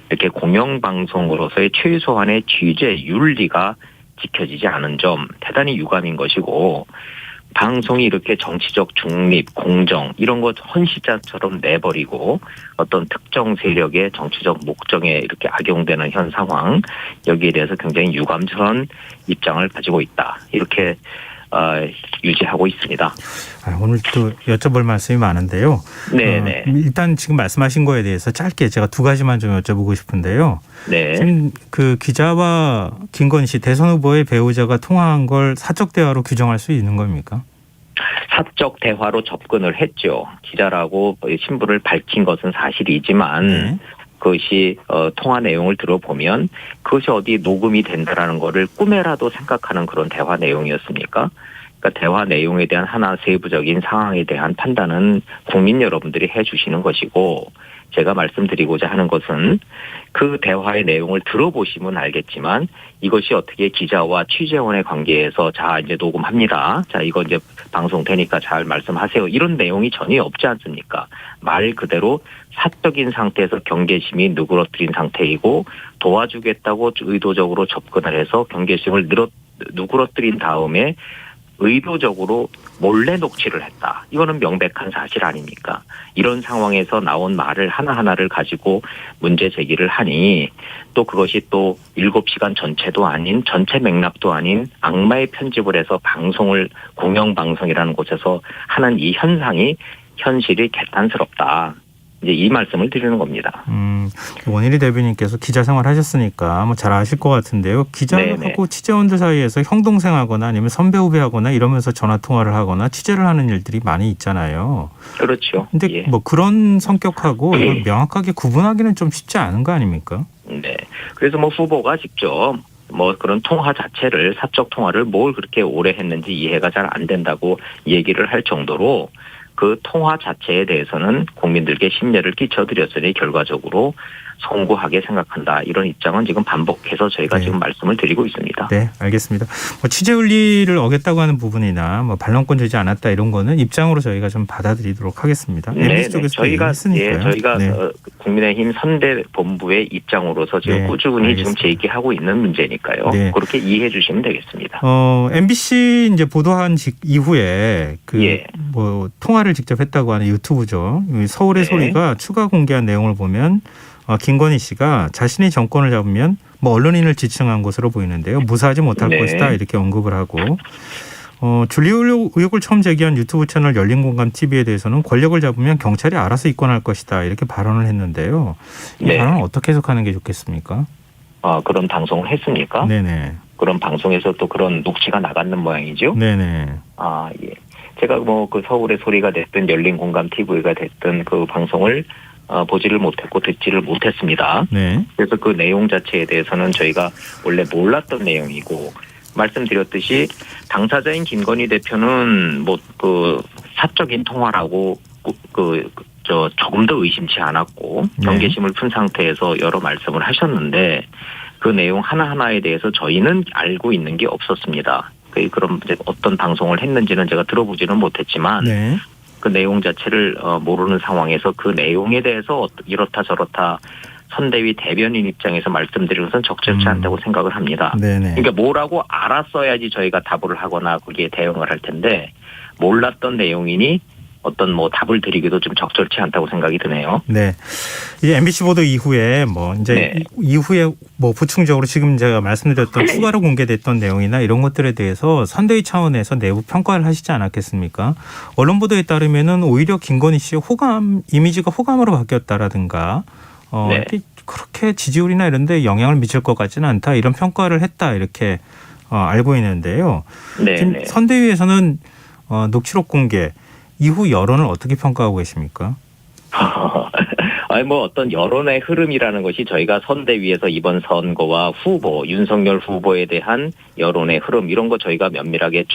이렇게 공영방송으로서의 최소한의 취재 윤리가 지켜지지 않은 점 대단히 유감인 것이고 방송이 이렇게 정치적 중립, 공정 이런 것 헌시자처럼 내버리고 어떤 특정 세력의 정치적 목적에 이렇게 악용되는 현 상황 여기에 대해서 굉장히 유감스러운 입장을 가지고 있다. 이렇게 유지하고 있습니다. 오늘 또 여쭤볼 말씀이 많은데요. 네네. 일단 지금 말씀하신 거에 대해서 짧게 제가 두 가지만 좀 여쭤보고 싶은데요. 네. 지금 그 기자와 김건희 씨 대선 후보의 배우자가 통화한 걸 사적 대화로 규정할 수 있는 겁니까? 사적 대화로 접근을 했죠. 기자라고 신분을 밝힌 것은 사실이지만 네. 그것이 통화 내용을 들어보면 그것이 어디 녹음이 된다라는 거를 꿈에라도 생각하는 그런 대화 내용이었습니까? 그러니까 대화 내용에 대한 하나 세부적인 상황에 대한 판단은 국민 여러분들이 해주시는 것이고 제가 말씀드리고자 하는 것은 그 대화의 내용을 들어보시면 알겠지만 이것이 어떻게 기자와 취재원의 관계에서 자 이제 녹음합니다. 자 이거 이제 방송되니까 잘 말씀하세요. 이런 내용이 전혀 없지 않습니까? 말 그대로 사적인 상태에서 경계심이 누그러뜨린 상태이고 도와주겠다고 의도적으로 접근을 해서 경계심을 누그러뜨린 다음에 의도적으로 몰래 녹취를 했다. 이거는 명백한 사실 아닙니까? 이런 상황에서 나온 말을 하나하나를 가지고 문제 제기를 하니 또 그것이 또 7시간 전체도 아닌 전체 맥락도 아닌 악마의 편집을 해서 방송을 공영방송이라는 곳에서 하는 이 현상이 현실이 개탄스럽다. 이제 이 말씀을 드리는 겁니다. 원일이 대변인께서 기자 생활하셨으니까 뭐 잘 아실 것 같은데요. 기자하고 취재원들 사이에서 형 동생하거나 아니면 선배 후배하거나 이러면서 전화 통화를 하거나 취재를 하는 일들이 많이 있잖아요. 그렇죠. 근데 예. 뭐 그런 성격하고 이걸 명확하게 구분하기는 좀 쉽지 않은 거 아닙니까? 네. 그래서 뭐 후보가 직접 뭐 그런 통화 자체를 사적 통화를 뭘 그렇게 오래 했는지 이해가 잘 안 된다고 얘기를 할 정도로 그 통화 자체에 대해서는 국민들께 심려를 끼쳐드렸으니 결과적으로 송구하게 생각한다. 이런 입장은 지금 반복해서 저희가 네. 지금 말씀을 드리고 있습니다. 네, 알겠습니다. 뭐 취재 윤리를 어겼다고 하는 부분이나 뭐 반론권 주지 않았다 이런 거는 입장으로 저희가 좀 받아들이도록 하겠습니다. 네, 쪽에서 저희가 저희가 네. 국민의힘 선대 본부의 입장으로서 지금 네, 꾸준히 알겠습니다. 지금 제기하고 있는 문제니까요. 네. 그렇게 이해해 주시면 되겠습니다. MBC 이제 보도한 이후에 예. 뭐 통화를 직접 했다고 하는 유튜브죠. 서울의 네. 소리가 추가 공개한 내용을 보면 김건희 씨가 자신이 정권을 잡으면 뭐 언론인을 지칭한 것으로 보이는데요. 무사하지 못할 네. 것이다 이렇게 언급을 하고 줄리 의혹을 처음 제기한 유튜브 채널 열린공감TV에 대해서는 권력을 잡으면 경찰이 알아서 입건할 것이다 이렇게 발언을 했는데요. 이 네. 발언은 어떻게 해석하는 게 좋겠습니까? 그런 방송을 했습니까? 네네. 그런 방송에서 또 그런 녹취가 나갔는 모양이죠. 네네. 예. 제가 뭐 그 서울의 소리가 됐든 열린공감 TV가 됐든 그 방송을 보지를 못했고 듣지를 못했습니다. 네. 그래서 그 내용 자체에 대해서는 저희가 원래 몰랐던 내용이고 말씀드렸듯이 당사자인 김건희 대표는 뭐 그 사적인 통화라고 조금 더 의심치 않았고 경계심을 푼 상태에서 여러 말씀을 하셨는데 그 내용 하나하나에 대해서 저희는 알고 있는 게 없었습니다. 그럼 이제 어떤 방송을 했는지는 제가 들어보지는 못했지만 네. 그 내용 자체를 모르는 상황에서 그 내용에 대해서 이렇다 저렇다 선대위 대변인 입장에서 말씀드리는 것은 적절치 않다고 생각을 합니다. 네네. 그러니까 뭐라고 알았어야지 저희가 답을 하거나 거기에 대응을 할 텐데 몰랐던 내용이니 어떤 뭐 답을 드리기도 좀 적절치 않다고 생각이 드네요. 네. 이 MBC 보도 이후에 뭐 이제 네. 이후에 뭐 부충적으로 지금 제가 말씀드렸던 추가로 공개됐던 내용이나 이런 것들에 대해서 선대위 차원에서 내부 평가를 하시지 않았겠습니까? 언론 보도에 따르면은 오히려 김건희 씨의 이미지가 호감으로 바뀌었다라든가 네. 이렇게 그렇게 지지율이나 이런 데 영향을 미칠 것 같지는 않다. 이런 평가를 했다. 이렇게 알고 있는데요. 네. 지금 네. 선대위에서는 녹취록 공개 이후 여론을 어떻게 평가하고 계십니까? 뭐 어떤 여론의 흐름이라는 것이 저희가 선대위에서 이번 선거와 후보 윤석열 후보에 대한 여론의 흐름 이런 거 저희가 면밀하게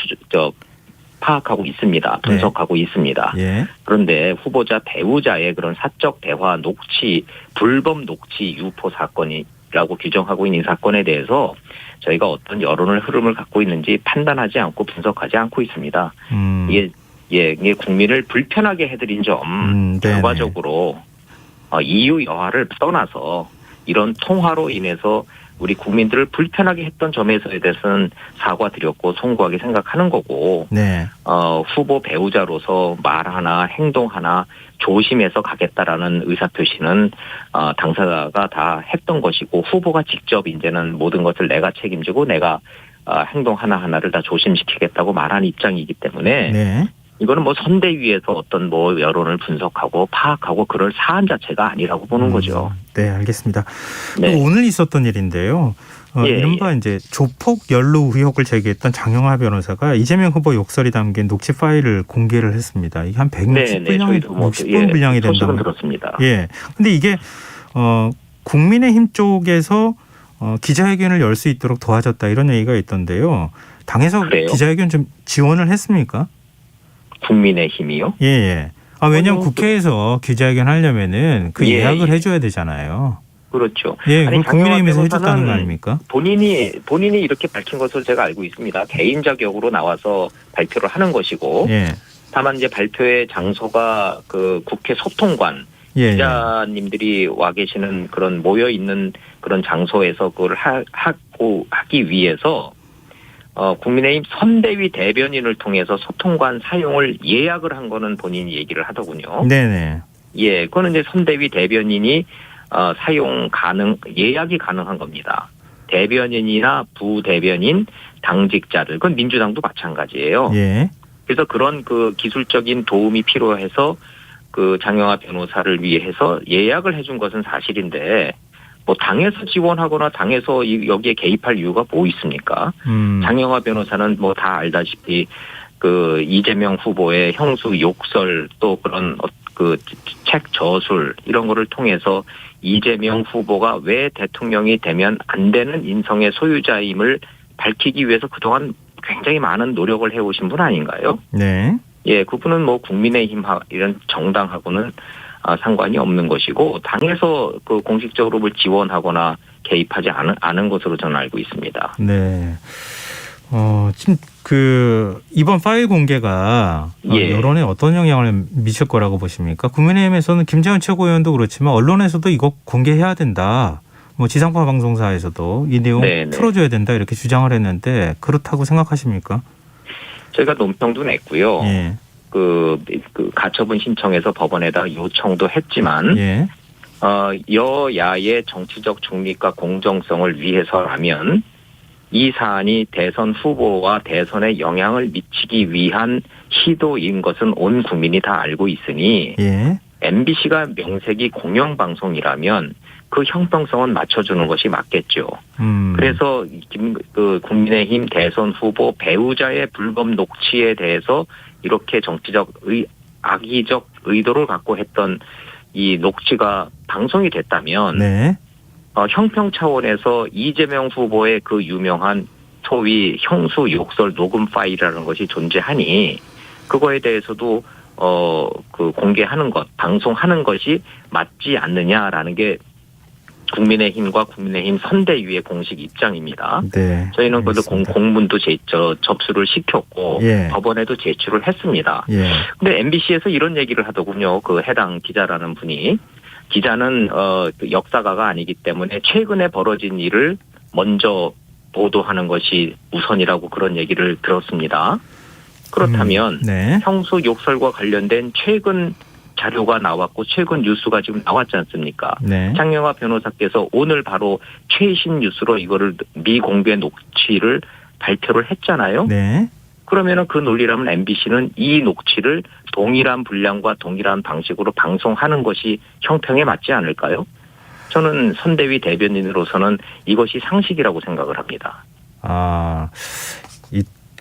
파악하고 있습니다. 분석하고 있습니다. 예. 그런데 후보자 배우자의 그런 사적 대화 녹취, 불법 녹취 유포 사건이라고 규정하고 있는 사건에 대해서 저희가 어떤 여론의 흐름을 갖고 있는지 판단하지 않고 분석하지 않고 있습니다. 이게 국민을 불편하게 해드린 점 결과적으로 이유 여하를 떠나서 이런 통화로 인해서 우리 국민들을 불편하게 했던 점에서에 대해서는 사과드렸고 송구하게 생각하는 거고 네. 후보 배우자로서 말 하나 행동 하나 조심해서 가겠다라는 의사표시는 당사자가 다 했던 것이고 후보가 직접 이제는 모든 것을 내가 책임지고 내가 행동 하나하나를 다 조심시키겠다고 말한 입장이기 때문에 네. 이거는 뭐 선대위에서 어떤 뭐 여론을 분석하고 파악하고 그럴 사안 자체가 아니라고 보는 거죠. 네, 알겠습니다. 네. 오늘 있었던 일인데요. 예, 이른바 이제 조폭 연루 의혹을 제기했던 장영하 변호사가 이재명 후보 욕설이 담긴 녹취 파일을 공개를 했습니다. 이게 한 160분량이 60분 분량이 된다고. 소식은 들었습니다. 예. 근데 이게 국민의힘 쪽에서 기자회견을 열 수 있도록 도와줬다 이런 얘기가 있던데요. 당에서 그래요? 기자회견 좀 지원을 했습니까? 국민의힘이요? 예, 예. 왜냐하면 아니요. 국회에서 기자회견 하려면은 그 예, 예약을 예. 해줘야 되잖아요. 그렇죠. 예, 아니, 그걸 국민의힘에서 장영하 해줬다는 거 변호사는 아닙니까? 본인이 이렇게 밝힌 것으로 제가 알고 있습니다. 개인 자격으로 나와서 발표를 하는 것이고, 예, 다만 이제 발표의 장소가 그 국회 소통관 예, 예. 기자님들이 와 계시는 그런 모여 있는 그런 장소에서 그걸 하기 위해서 국민의힘 선대위 대변인을 통해서 소통관 사용을 예약을 한 거는 본인이 얘기를 하더군요. 네네. 예, 그거는 이제 선대위 대변인이 예약이 가능한 겁니다. 대변인이나 부대변인, 당직자들, 그건 민주당도 마찬가지예요. 예, 그래서 그런 그 기술적인 도움이 필요해서 그 장영하 변호사를 위해서 예약을 해준 것은 사실인데, 뭐 당에서 지원하거나 당에서 여기에 개입할 이유가 뭐 있습니까? 장영하 변호사는 뭐 다 알다시피 그 이재명 후보의 형수 욕설 또 그런 그 책 저술 이런 거를 통해서 이재명 후보가 왜 대통령이 되면 안 되는 인성의 소유자임을 밝히기 위해서 그동안 굉장히 많은 노력을 해오신 분 아닌가요? 네. 예, 그분은 뭐 국민의힘 이런 정당하고는 상관이 없는 것이고 당에서 그 공식적으로 뭘 지원하거나 개입하지 않은 것으로 저는 알고 있습니다. 네. 지금 이번 파일 공개가 예. 여론에 어떤 영향을 미칠 거라고 보십니까? 국민의힘에서는 김재원 최고위원도 그렇지만 언론에서도 이거 공개해야 된다. 뭐 지상파 방송사에서도 이 내용 네네. 풀어줘야 된다 이렇게 주장을 했는데 그렇다고 생각하십니까? 저희가 논평도 냈고요. 예. 그 가처분 신청해서 법원에다 요청도 했지만 예. 여야의 정치적 중립과 공정성을 위해서라면 이 사안이 대선 후보와 대선에 영향을 미치기 위한 시도인 것은 온 국민이 다 알고 있으니 예. MBC가 명색이 공영방송이라면 그 형평성은 맞춰주는 것이 맞겠죠. 그래서 국민의힘 대선 후보 배우자의 불법 녹취에 대해서 이렇게 정치적 악의적 의도를 갖고 했던 이 녹취가 방송이 됐다면 네. 형평 차원에서 이재명 후보의 그 유명한 소위 형수 욕설 녹음 파일이라는 것이 존재하니 그거에 대해서도 그 공개하는 것, 방송하는 것이 맞지 않느냐라는 게 국민의힘과 국민의힘 선대위의 공식 입장입니다. 네. 저희는 그래도 알겠습니다. 공문도 접수를 시켰고 예. 법원에도 제출을 했습니다. 예. 근데 MBC에서 이런 얘기를 하더군요. 그 해당 기자라는 분이. 기자는 역사가가 아니기 때문에 최근에 벌어진 일을 먼저 보도하는 것이 우선이라고 그런 얘기를 들었습니다. 그렇다면 네. 형수 욕설과 관련된 최근 자료가 나왔고 최근 뉴스가 지금 나왔지 않습니까? 네. 장영하 변호사께서 오늘 바로 최신 뉴스로 이거를 미공개 녹취를 발표를 했잖아요. 네. 그러면은 그 논리라면 MBC는 이 녹취를 동일한 분량과 동일한 방식으로 방송하는 것이 형평에 맞지 않을까요? 저는 선대위 대변인으로서는 이것이 상식이라고 생각을 합니다.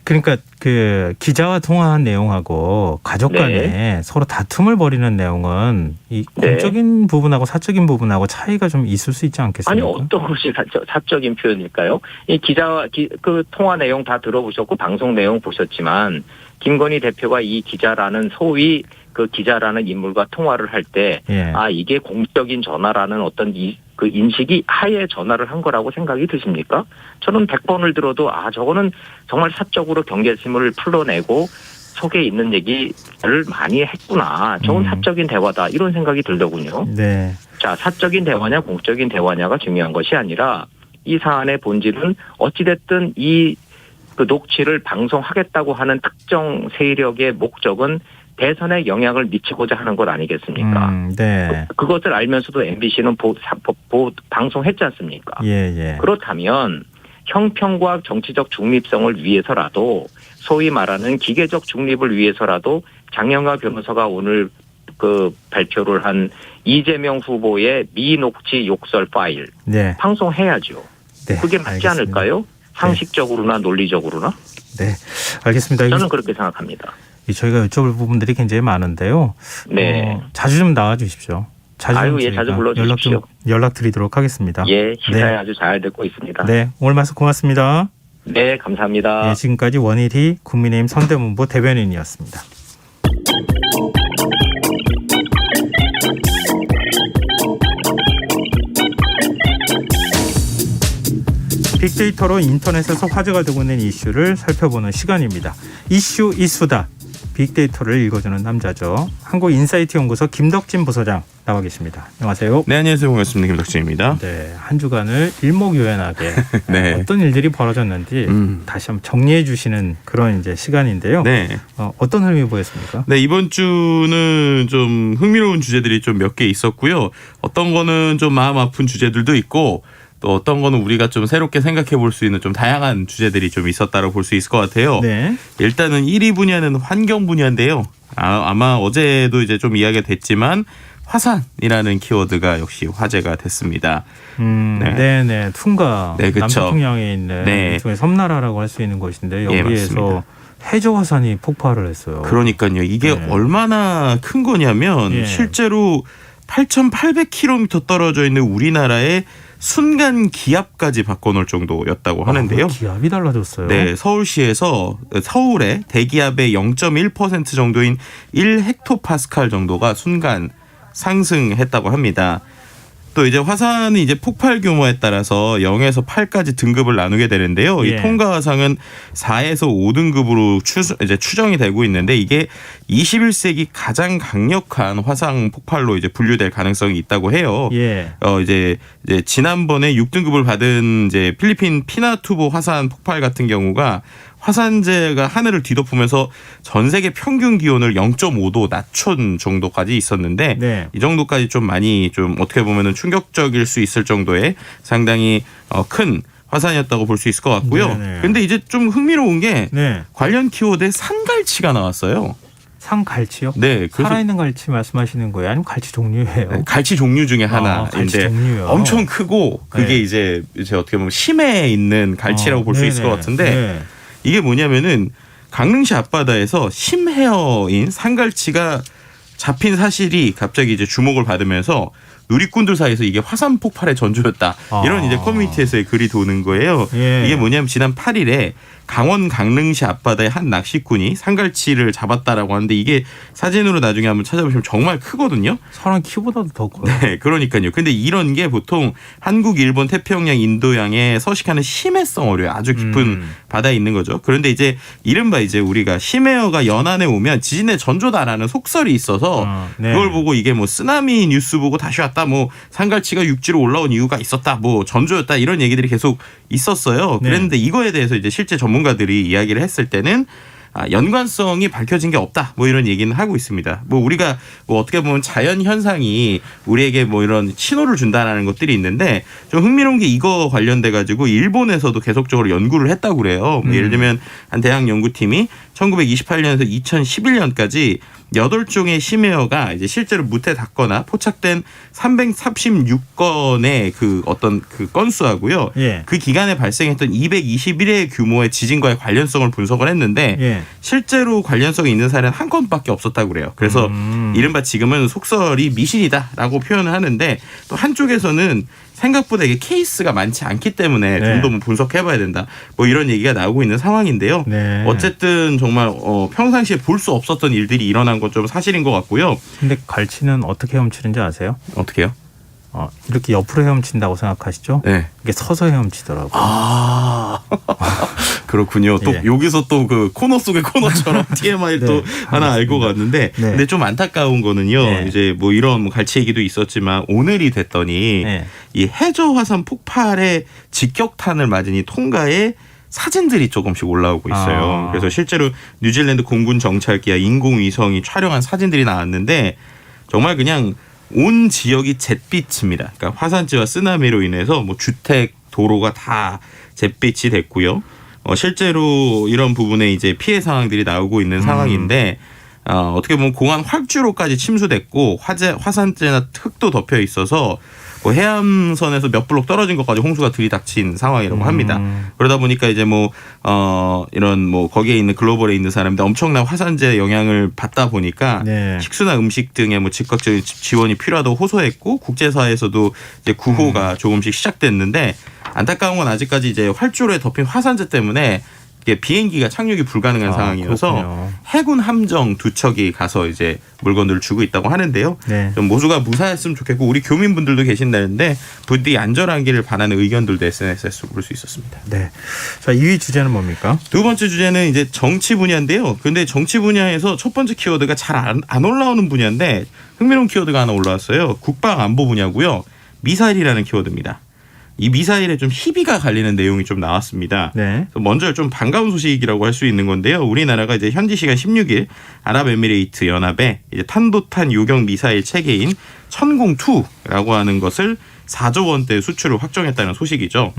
그러니까 그 기자와 통화한 내용하고 가족 간에 서로 다툼을 벌이는 내용은 이 공적인 부분하고 사적인 부분하고 차이가 좀 있을 수 있지 않겠습니까? 아니 어떤 것이 사적인 표현일까요? 이 기자와 그 통화 내용 다 들어보셨고 방송 내용 보셨지만 김건희 대표가 이 기자라는 소위 그 기자라는 인물과 통화를 할 때 이게 공적인 전화라는 어떤 그 인식이 하에 전화를 한 거라고 생각이 드십니까? 저는 100번을 들어도 저거는 정말 사적으로 경계심을 풀어내고 속에 있는 얘기를 많이 했구나. 저건 사적인 대화다. 이런 생각이 들더군요. 네. 자, 사적인 대화냐 공적인 대화냐가 중요한 것이 아니라 이 사안의 본질은 어찌됐든 이 그 녹취를 방송하겠다고 하는 특정 세력의 목적은 대선에 영향을 미치고자 하는 것 아니겠습니까? 네. 그것을 알면서도 MBC는 방송했지 않습니까? 예. 그렇다면 형평과 정치적 중립성을 위해서라도 소위 말하는 기계적 중립을 위해서라도 장영하 변호사가 오늘 그 발표를 한 이재명 후보의 미녹취 욕설 파일 방송해야죠. 네, 그게 맞지 알겠습니다. 않을까요? 상식적으로나 논리적으로나? 네, 알겠습니다. 저는 그렇게 생각합니다. 저희가 여쭤볼 부분들이 굉장히 많은데요. 네. 자주 좀 나와 주십시오. 자주 자주 불러주십시오. 연락드리도록 하겠습니다. 예, 시사에 아주 잘 듣고 있습니다. 네, 오늘 말씀 고맙습니다. 네, 감사합니다. 네, 지금까지 원일희 국민의힘 선대본부 대변인이었습니다. 빅데이터로 인터넷에서 화제가 되고 있는 이슈를 살펴보는 시간입니다. 이슈 이수다. 빅데이터를 읽어주는 남자죠. 한국인사이트 연구소 김덕진 부소장 나와 계십니다. 안녕하세요. 네, 안녕하세요. 반갑습니다. 김덕진입니다. 네, 한 주간을 일목요연하게 네. 어떤 일들이 벌어졌는지 다시 한번 정리해 주시는 그런 이제 시간인데요. 네. 어떤 흐름이 보였습니까? 네, 이번 주는 좀 흥미로운 주제들이 좀 몇 개 있었고요. 어떤 거는 좀 마음 아픈 주제들도 있고 또 어떤 거는 우리가 좀 새롭게 생각해 볼 수 있는 좀 다양한 주제들이 좀 있었다고 볼 수 있을 것 같아요. 네. 일단은 1위 분야는 환경 분야인데요. 아마 어제도 이제 좀 이야기가 됐지만 화산이라는 키워드가 역시 화제가 됐습니다. 네. 퉁가 네, 그쵸. 남태평양에 있는 일종의 섬나라라고 할 수 있는 곳인데 여기에서 해저 화산이 폭발을 했어요. 그러니까요. 이게 얼마나 큰 거냐면 실제로 8,800km 떨어져 있는 우리나라의 순간 기압까지 바꿔놓을 정도였다고 하는데요. 기압이 달라졌어요. 네, 서울의 대기압의 0.1% 정도인 1헥토파스칼 정도가 순간 상승했다고 합니다. 또 이제 화산이 이제 폭발 규모에 따라서 0에서 8까지 등급을 나누게 되는데요. 이 통가 화산은 4에서 5등급으로 이제 추정이 되고 있는데 이게 21세기 가장 강력한 화산 폭발로 이제 분류될 가능성이 있다고 해요. 이제 지난번에 6등급을 받은 이제 필리핀 피나투보 화산 폭발 같은 경우가 화산재가 하늘을 뒤덮으면서 전 세계 평균 기온을 0.5도 낮춘 정도까지 있었는데 이 정도까지 좀 많이 좀 어떻게 보면은 충격적일 수 있을 정도의 상당히 큰 화산이었다고 볼 수 있을 것 같고요. 근데 이제 좀 흥미로운 게 관련 키워드에 산갈치가 나왔어요. 산갈치요? 네, 그래서 살아있는 갈치 말씀하시는 거예요? 아니면 갈치 종류예요? 갈치 종류 중에 하나인데 갈치 종류요. 엄청 크고 그게 이제 어떻게 보면 심해에 있는 갈치라고 볼 수 있을 것 같은데 이게 뭐냐면은 강릉시 앞바다에서 심해어인 산갈치가 잡힌 사실이 갑자기 이제 주목을 받으면서 누리꾼들 사이에서 이게 화산 폭발의 전조였다. 이런 이제 커뮤니티에서의 글이 도는 거예요. 이게 뭐냐면 지난 8일에 강원 강릉시 앞바다의 한 낚시꾼이 산갈치를 잡았다라고 하는데 이게 사진으로 나중에 한번 찾아보시면 정말 크거든요. 사람 키보다도 더 커요. 네, 그러니까요. 근데 이런 게 보통 한국, 일본, 태평양, 인도양에 서식하는 심해성 어류에 아주 깊은 바다에 있는 거죠. 그런데 이제 이른바 이제 우리가 심해어가 연안에 오면 지진의 전조다라는 속설이 있어서 그걸 보고 이게 뭐 쓰나미 뉴스 보고 다시 왔다, 뭐 산갈치가 육지로 올라온 이유가 있었다, 뭐 전조였다 이런 얘기들이 계속 있었어요. 그랬는데 이거에 대해서 이제 실제 전문가들이 이야기를 했을 때는 연관성이 밝혀진 게 없다. 뭐 이런 얘기는 하고 있습니다. 뭐 우리가 뭐 어떻게 보면 자연 현상이 우리에게 뭐 이런 신호를 준다라는 것들이 있는데 좀 흥미로운 게 이거 관련돼 가지고 일본에서도 계속적으로 연구를 했다고 그래요. 예를 들면 한 대학 연구팀이 1928년에서 2011년까지 8종의 심해어가 이제 실제로 무태 닿거나 포착된 336건의 그 어떤 그 건수하고요. 예. 그 기간에 발생했던 221회 규모의 지진과의 관련성을 분석을 했는데 예. 실제로 관련성이 있는 사례는 한 건밖에 없었다고 그래요. 그래서 이른바 지금은 속설이 미신이다라고 표현을 하는데 또 한쪽에서는 생각보다 이게 케이스가 많지 않기 때문에 네. 좀 더 분석해봐야 된다. 뭐 이런 얘기가 나오고 있는 상황인데요. 네. 어쨌든 정말 평상시에 볼 수 없었던 일들이 일어난 건 좀 사실인 것 같고요. 근데 갈치는 어떻게 헤엄치는지 아세요? 어떻게 해요? 이렇게 옆으로 헤엄친다고 생각하시죠? 네. 이게 서서 헤엄치더라고요. 그렇군요. 또 예. 여기서 또 그 코너 속의 코너처럼 TMI 또 네, 하나 알고 갔는데 네. 근데 좀 안타까운 거는요. 네. 이제 뭐 이런 갈치 얘기도 있었지만 오늘이 됐더니 네. 이 해저 화산 폭발의 직격탄을 맞은 이 통가에 사진들이 조금씩 올라오고 있어요. 그래서 실제로 뉴질랜드 공군 정찰기와 인공위성이 촬영한 사진들이 나왔는데 정말 그냥 온 지역이 잿빛입니다. 그러니까 화산재와 쓰나미로 인해서 뭐 주택, 도로가 다 잿빛이 됐고요. 실제로 이런 부분에 이제 피해 상황들이 나오고 있는 상황인데 어떻게 보면 공항 활주로까지 침수됐고 화산재나 흙도 덮여 있어서 뭐 해안선에서 몇 블록 떨어진 것까지 홍수가 들이닥친 상황이라고 합니다. 그러다 보니까 이제 이런 거기에 있는 글로벌에 있는 사람들 엄청난 화산재 영향을 받다 보니까 네. 식수나 음식 등의 즉각적인 지원이 필요하다고 호소했고 국제사회에서도 이제 구호가 조금씩 시작됐는데 안타까운 건 아직까지 이제 활주로에 덮인 화산재 때문에 이게 비행기가 착륙이 불가능한 상황이어서 그렇군요. 해군 함정 2척이 가서 이제 물건들을 주고 있다고 하는데요. 네. 좀 모두가 무사했으면 좋겠고 우리 교민분들도 계신다는데 부디 안전하기를 바라는 의견들도 SNS에서 볼 수 있었습니다. 네. 자, 2위 주제는 뭡니까? 두 번째 주제는 이제 정치 분야인데요. 근데 정치 분야에서 첫 번째 키워드가 잘 안 올라오는 분야인데 흥미로운 키워드가 하나 올라왔어요. 국방 안보 분야고요. 미사일이라는 키워드입니다. 이 미사일에 좀 희비가 갈리는 내용이 좀 나왔습니다. 네. 먼저 좀 반가운 소식이라고 할 수 있는 건데요. 우리나라가 이제 현지 시간 16일 아랍에미레이트 연합에 이제 탄도탄 요격 미사일 체계인 천공2라고 하는 것을 4조 원대 수출을 확정했다는 소식이죠.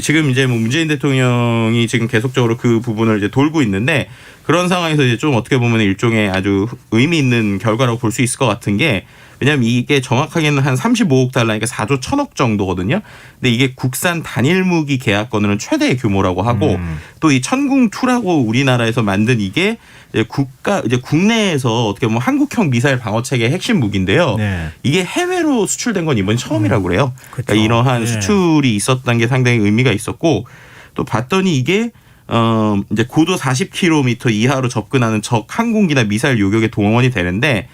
지금 이제 문재인 대통령이 지금 계속적으로 그 부분을 이제 돌고 있는데 그런 상황에서 이제 좀 어떻게 보면 일종의 아주 의미 있는 결과라고 볼 수 있을 것 같은 게 왜냐하면 이게 정확하게는 한 35억 달러니까 4조 1천억 정도거든요. 근데 이게 국산 단일 무기 계약권으로는 최대의 규모라고 하고 또 이 천궁2라고 우리나라에서 만든 이게 이제 국내에서 어떻게 보면 한국형 미사일 방어 체계의 핵심 무기인데요. 네. 이게 해외로 수출된 건 이번이 처음이라고 그래요. 그렇죠. 그러니까 이러한 네. 수출이 있었던 게 상당히 의미가 있었고 또 봤더니 이게 이제 고도 40km 이하로 접근하는 적 항공기나 미사일 요격에 동원이 되는데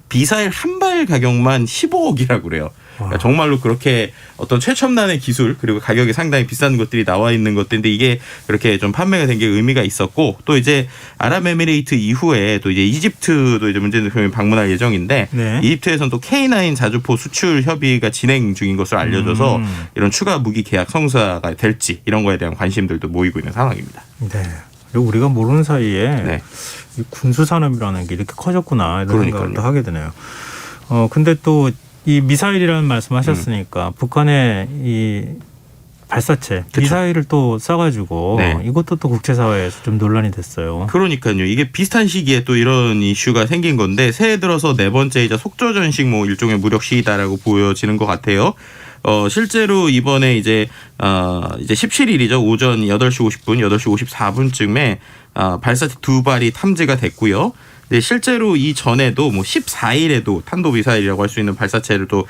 미사일 한 발 가격만 15억이라고 그래요. 그러니까 정말로 그렇게 어떤 최첨단의 기술 그리고 가격이 상당히 비싼 것들이 나와 있는 것들인데 이게 그렇게 좀 판매가 된 게 의미가 있었고 또 이제 아랍에미레이트 이후에 또 이제 이집트도 이제 문재인 대통령이 방문할 예정인데 네. 이집트에서는 또 K9 자주포 수출 협의가 진행 중인 것으로 알려져서 이런 추가 무기 계약 성사가 될지 이런 거에 대한 관심들도 모이고 있는 상황입니다. 네. 그리고 우리가 모르는 사이에 네. 이 군수 산업이라는 게 이렇게 커졌구나 이런 그러니까요. 생각을 또 하게 되네요. 근데 또 이 미사일이라는 말씀하셨으니까 북한의 이 발사체 그쵸. 미사일을 또 쏴가지고 네. 이것도 또 국제사회에서 좀 논란이 됐어요. 그러니까요. 이게 비슷한 시기에 또 이런 이슈가 생긴 건데 새해 들어서 네 번째이자 속조전식 일종의 무력 시위다라고 보여지는 것 같아요. 실제로 이번에 이제 17일이죠. 오전 8시 50분, 8시 54분쯤에 발사체 2발이 탐지가 됐고요. 네, 실제로 이 전에도 14일에도 탄도미사일이라고 할 수 있는 발사체를 또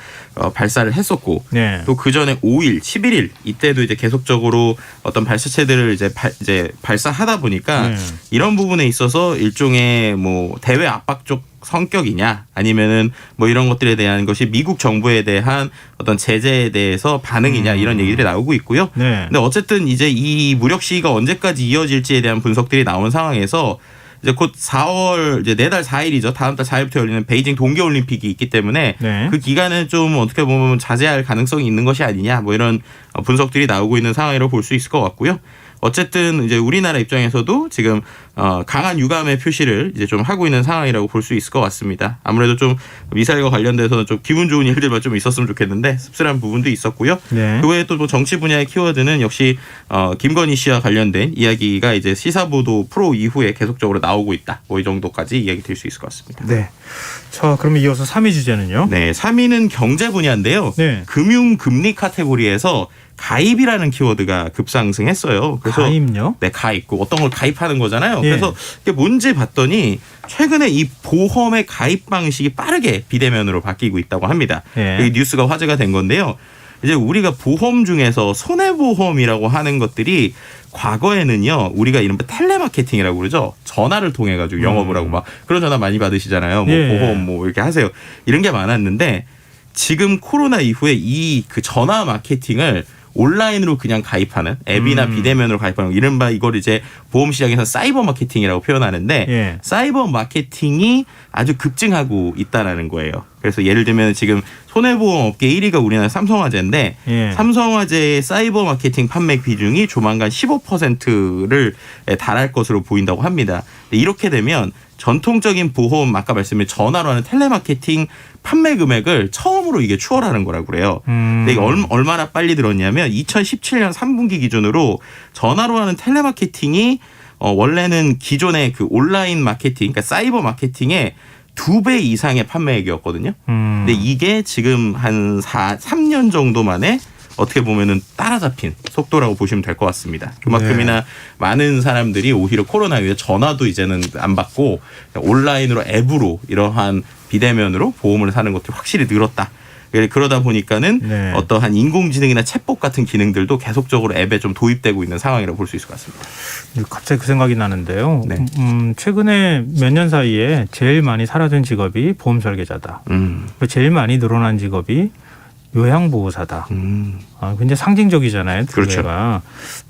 발사를 했었고 네. 또 그 전에 5일, 11일 이때도 이제 계속적으로 어떤 발사체들을 이제 발사하다 보니까 이런 부분에 있어서 일종의 대외 압박적 성격이냐 아니면은 이런 것들에 대한 것이 미국 정부에 대한 어떤 제재에 대해서 반응이냐 이런 얘기들이 나오고 있고요. 네. 근데 어쨌든 이제 이 무력 시위가 언제까지 이어질지에 대한 분석들이 나온 상황에서 이제 곧 4월 이제 내달 4일이죠. 다음 달 4일부터 열리는 베이징 동계 올림픽이 있기 때문에 네. 그 기간은 좀 어떻게 보면 자제할 가능성이 있는 것이 아니냐 이런 분석들이 나오고 있는 상황이라고 볼 수 있을 것 같고요. 어쨌든 이제 우리나라 입장에서도 지금 강한 유감의 표시를 이제 좀 하고 있는 상황이라고 볼 수 있을 것 같습니다. 아무래도 좀 미사일과 관련돼서는 좀 기분 좋은 일들만 좀 있었으면 좋겠는데 씁쓸한 부분도 있었고요. 네. 그 외에 또 뭐 정치 분야의 키워드는 역시 김건희 씨와 관련된 이야기가 이제 시사보도 프로 이후에 계속적으로 나오고 있다. 뭐 이 정도까지 이야기 드릴 수 있을 것 같습니다. 네. 자, 그러면 이어서 3위 주제는요? 네, 3위는 경제 분야인데요. 네. 금융 금리 카테고리에서 가입이라는 키워드가 급상승했어요. 그래서 가입요? 네, 가입. 어떤 걸 가입하는 거잖아요. 예. 그래서 이게 뭔지 봤더니 최근에 이 보험의 가입 방식이 빠르게 비대면으로 바뀌고 있다고 합니다. 예. 이 뉴스가 화제가 된 건데요. 이제 우리가 보험 중에서 손해보험이라고 하는 것들이 과거에는요, 우리가 이른바 텔레마케팅이라고 그러죠. 전화를 통해 가지고 영업을 하고 막 그런 전화 많이 받으시잖아요. 뭐 예. 보험 뭐 이렇게 하세요. 이런 게 많았는데 지금 코로나 이후에 이 그 전화 마케팅을 온라인으로 그냥 가입하는 앱이나 비대면으로 가입하는 이른바 이걸 이제 보험 시장에서 사이버 마케팅이라고 표현하는데 예. 사이버 마케팅이 아주 급증하고 있다라는 거예요. 그래서 예를 들면 지금 손해보험 업계 1위가 우리나라 삼성화재인데 예. 삼성화재의 사이버 마케팅 판매 비중이 조만간 15%를 달할 것으로 보인다고 합니다. 이렇게 되면 전통적인 보험 아까 말씀드린 전화로 하는 텔레마케팅 판매 금액을 처음으로 이게 추월하는 거라고 그래요. 근데 이게 얼마나 빨리 들었냐면 2017년 3분기 기준으로 전화로 하는 텔레마케팅이 원래는 기존의 그 온라인 마케팅, 그러니까 사이버 마케팅의 2배 이상의 판매액이었거든요. 근데 이게 지금 한 3년 정도 만에 어떻게 보면은 따라잡힌 속도라고 보시면 될 것 같습니다. 그만큼이나 많은 사람들이 오히려 코로나 이후에 전화도 이제는 안 받고 온라인으로 앱으로 이러한 비대면으로 보험을 사는 것들이 확실히 늘었다. 그러다 보니까는 네. 어떠한 인공지능이나 챗봇 같은 기능들도 계속적으로 앱에 좀 도입되고 있는 상황이라고 볼 수 있을 것 같습니다. 갑자기 그 생각이 나는데요. 네. 최근에 몇 년 사이에 제일 많이 사라진 직업이 보험 설계자다. 제일 많이 늘어난 직업이 요양보호사다. 굉장히 상징적이잖아요. 두 그렇죠. 개가.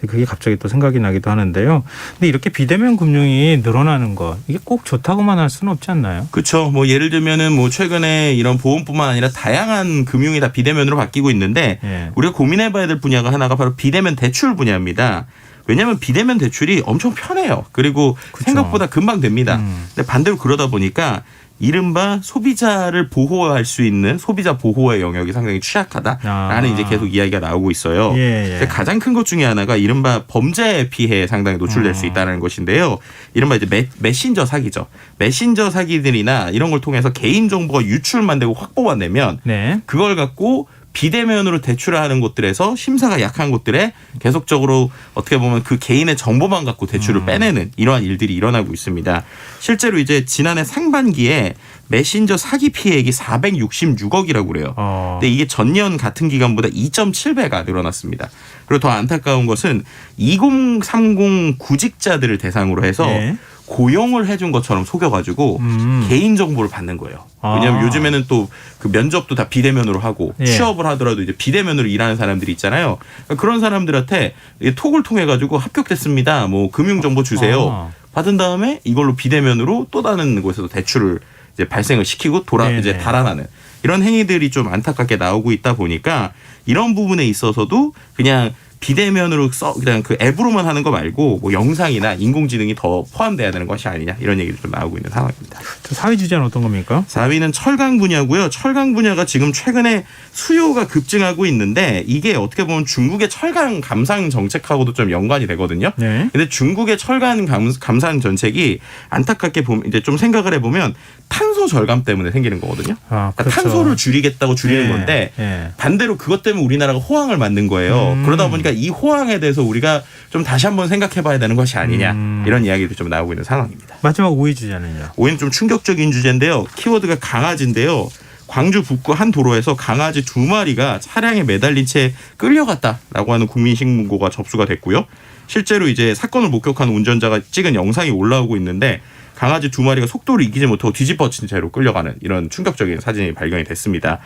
그게 갑자기 또 생각이 나기도 하는데요. 근데 이렇게 비대면 금융이 늘어나는 것 이게 꼭 좋다고만 할 수는 없지 않나요? 그렇죠. 뭐 예를 들면은 뭐 최근에 이런 보험뿐만 아니라 다양한 금융이 다 비대면으로 바뀌고 있는데 예. 우리가 고민해봐야 될 분야가 하나가 바로 비대면 대출 분야입니다. 왜냐하면 비대면 대출이 엄청 편해요. 그리고 그쵸. 생각보다 금방 됩니다. 근데 반대로 그러다 보니까 이른바 소비자를 보호할 수 있는 소비자 보호의 영역이 상당히 취약하다라는 이제 계속 이야기가 나오고 있어요. 예, 예. 가장 큰 것 중에 하나가 이른바 범죄 피해에 상당히 노출될 수 있다는 것인데요. 이른바 이제 메신저 사기죠. 메신저 사기들이나 이런 걸 통해서 개인 정보가 유출만 되고 확보만 되면 네. 그걸 갖고 비대면으로 대출을 하는 곳들에서 심사가 약한 곳들에 계속적으로 어떻게 보면 그 개인의 정보만 갖고 대출을 빼내는 이러한 일들이 일어나고 있습니다. 실제로 이제 지난해 상반기에 메신저 사기 피해액이 466억이라고 그래요. 근데 이게 전년 같은 기간보다 2.7배가 늘어났습니다. 그리고 더 안타까운 것은 2030 구직자들을 대상으로 해서 네. 고용을 해준 것처럼 속여가지고 개인 정보를 받는 거예요. 아. 왜냐하면 요즘에는 또 그 면접도 다 비대면으로 하고 예. 취업을 하더라도 이제 비대면으로 일하는 사람들이 있잖아요. 그러니까 그런 사람들한테 톡을 통해 가지고 합격됐습니다. 뭐 금융 정보 주세요. 받은 다음에 이걸로 비대면으로 또 다른 곳에서 대출을 이제 발생을 시키고 이제 달아나는 이런 행위들이 좀 안타깝게 나오고 있다 보니까 이런 부분에 있어서도 그냥 비대면으로 그냥 그 앱으로만 하는 거 말고 뭐 영상이나 인공지능이 더 포함돼야 되는 것이 아니냐 이런 얘기도 좀 나오고 있는 상황입니다. 4위 주제는 어떤 겁니까? 4위는 철강 분야고요. 철강 분야가 지금 최근에 수요가 급증하고 있는데 이게 어떻게 보면 중국의 철강 감산 정책하고도 좀 연관이 되거든요. 네. 근데 중국의 철강 감산 정책이 안타깝게 보면 이제 좀 생각을 해보면 탄소 절감 때문에 생기는 거거든요. 그러니까 그렇죠. 탄소를 줄이겠다고 줄이는 예, 건데 예. 반대로 그것 때문에 우리나라가 호황을 만든 거예요. 그러다 보니까 이 호황에 대해서 우리가 좀 다시 한번 생각해봐야 되는 것이 아니냐 이런 이야기도 좀 나오고 있는 상황입니다. 마지막 5위 주제는요? 5위는 좀 충격적인 주제인데요. 키워드가 강아지인데요. 광주 북구 한 도로에서 강아지 2마리가 차량에 매달린 채 끌려갔다라고 하는 국민신고가 접수가 됐고요. 실제로 이제 사건을 목격한 운전자가 찍은 영상이 올라오고 있는데 강아지 2마리가 속도를 이기지 못하고 뒤집어진 채로 끌려가는 이런 충격적인 사진이 발견이 됐습니다.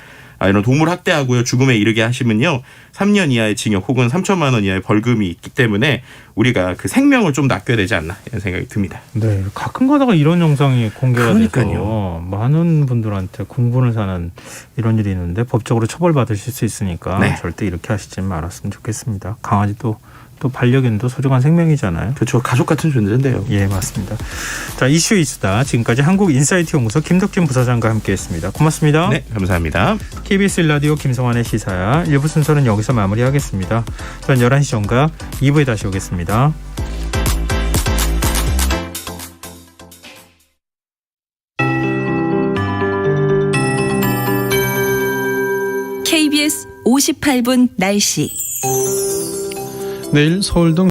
이런 동물 학대하고요. 죽음에 이르게 하시면요. 3년 이하의 징역 혹은 3천만 원 이하의 벌금이 있기 때문에 우리가 그 생명을 좀 낚여야 되지 않나 이런 생각이 듭니다. 네, 가끔 가다가 이런 영상이 공개가 그러니까요. 돼서 많은 분들한테 공분을 사는 이런 일이 있는데 법적으로 처벌받으실 수 있으니까 네. 절대 이렇게 하시지 말았으면 좋겠습니다. 강아지도 또 반려견도 소중한 생명이잖아요. 그렇죠. 가족 같은 존재인데요. 예, 맞습니다. 자, 이슈 이수다. 지금까지 한국인사이트 연구소 김덕진 부사장과 함께했습니다. 고맙습니다. 네, 감사합니다. KBS 1라디오 김성환의 시사야 1부 순서는 여기서 마무리하겠습니다. 전 11시 전과 2부에 다시 오겠습니다. KBS 58분 날씨. 내일 서울 등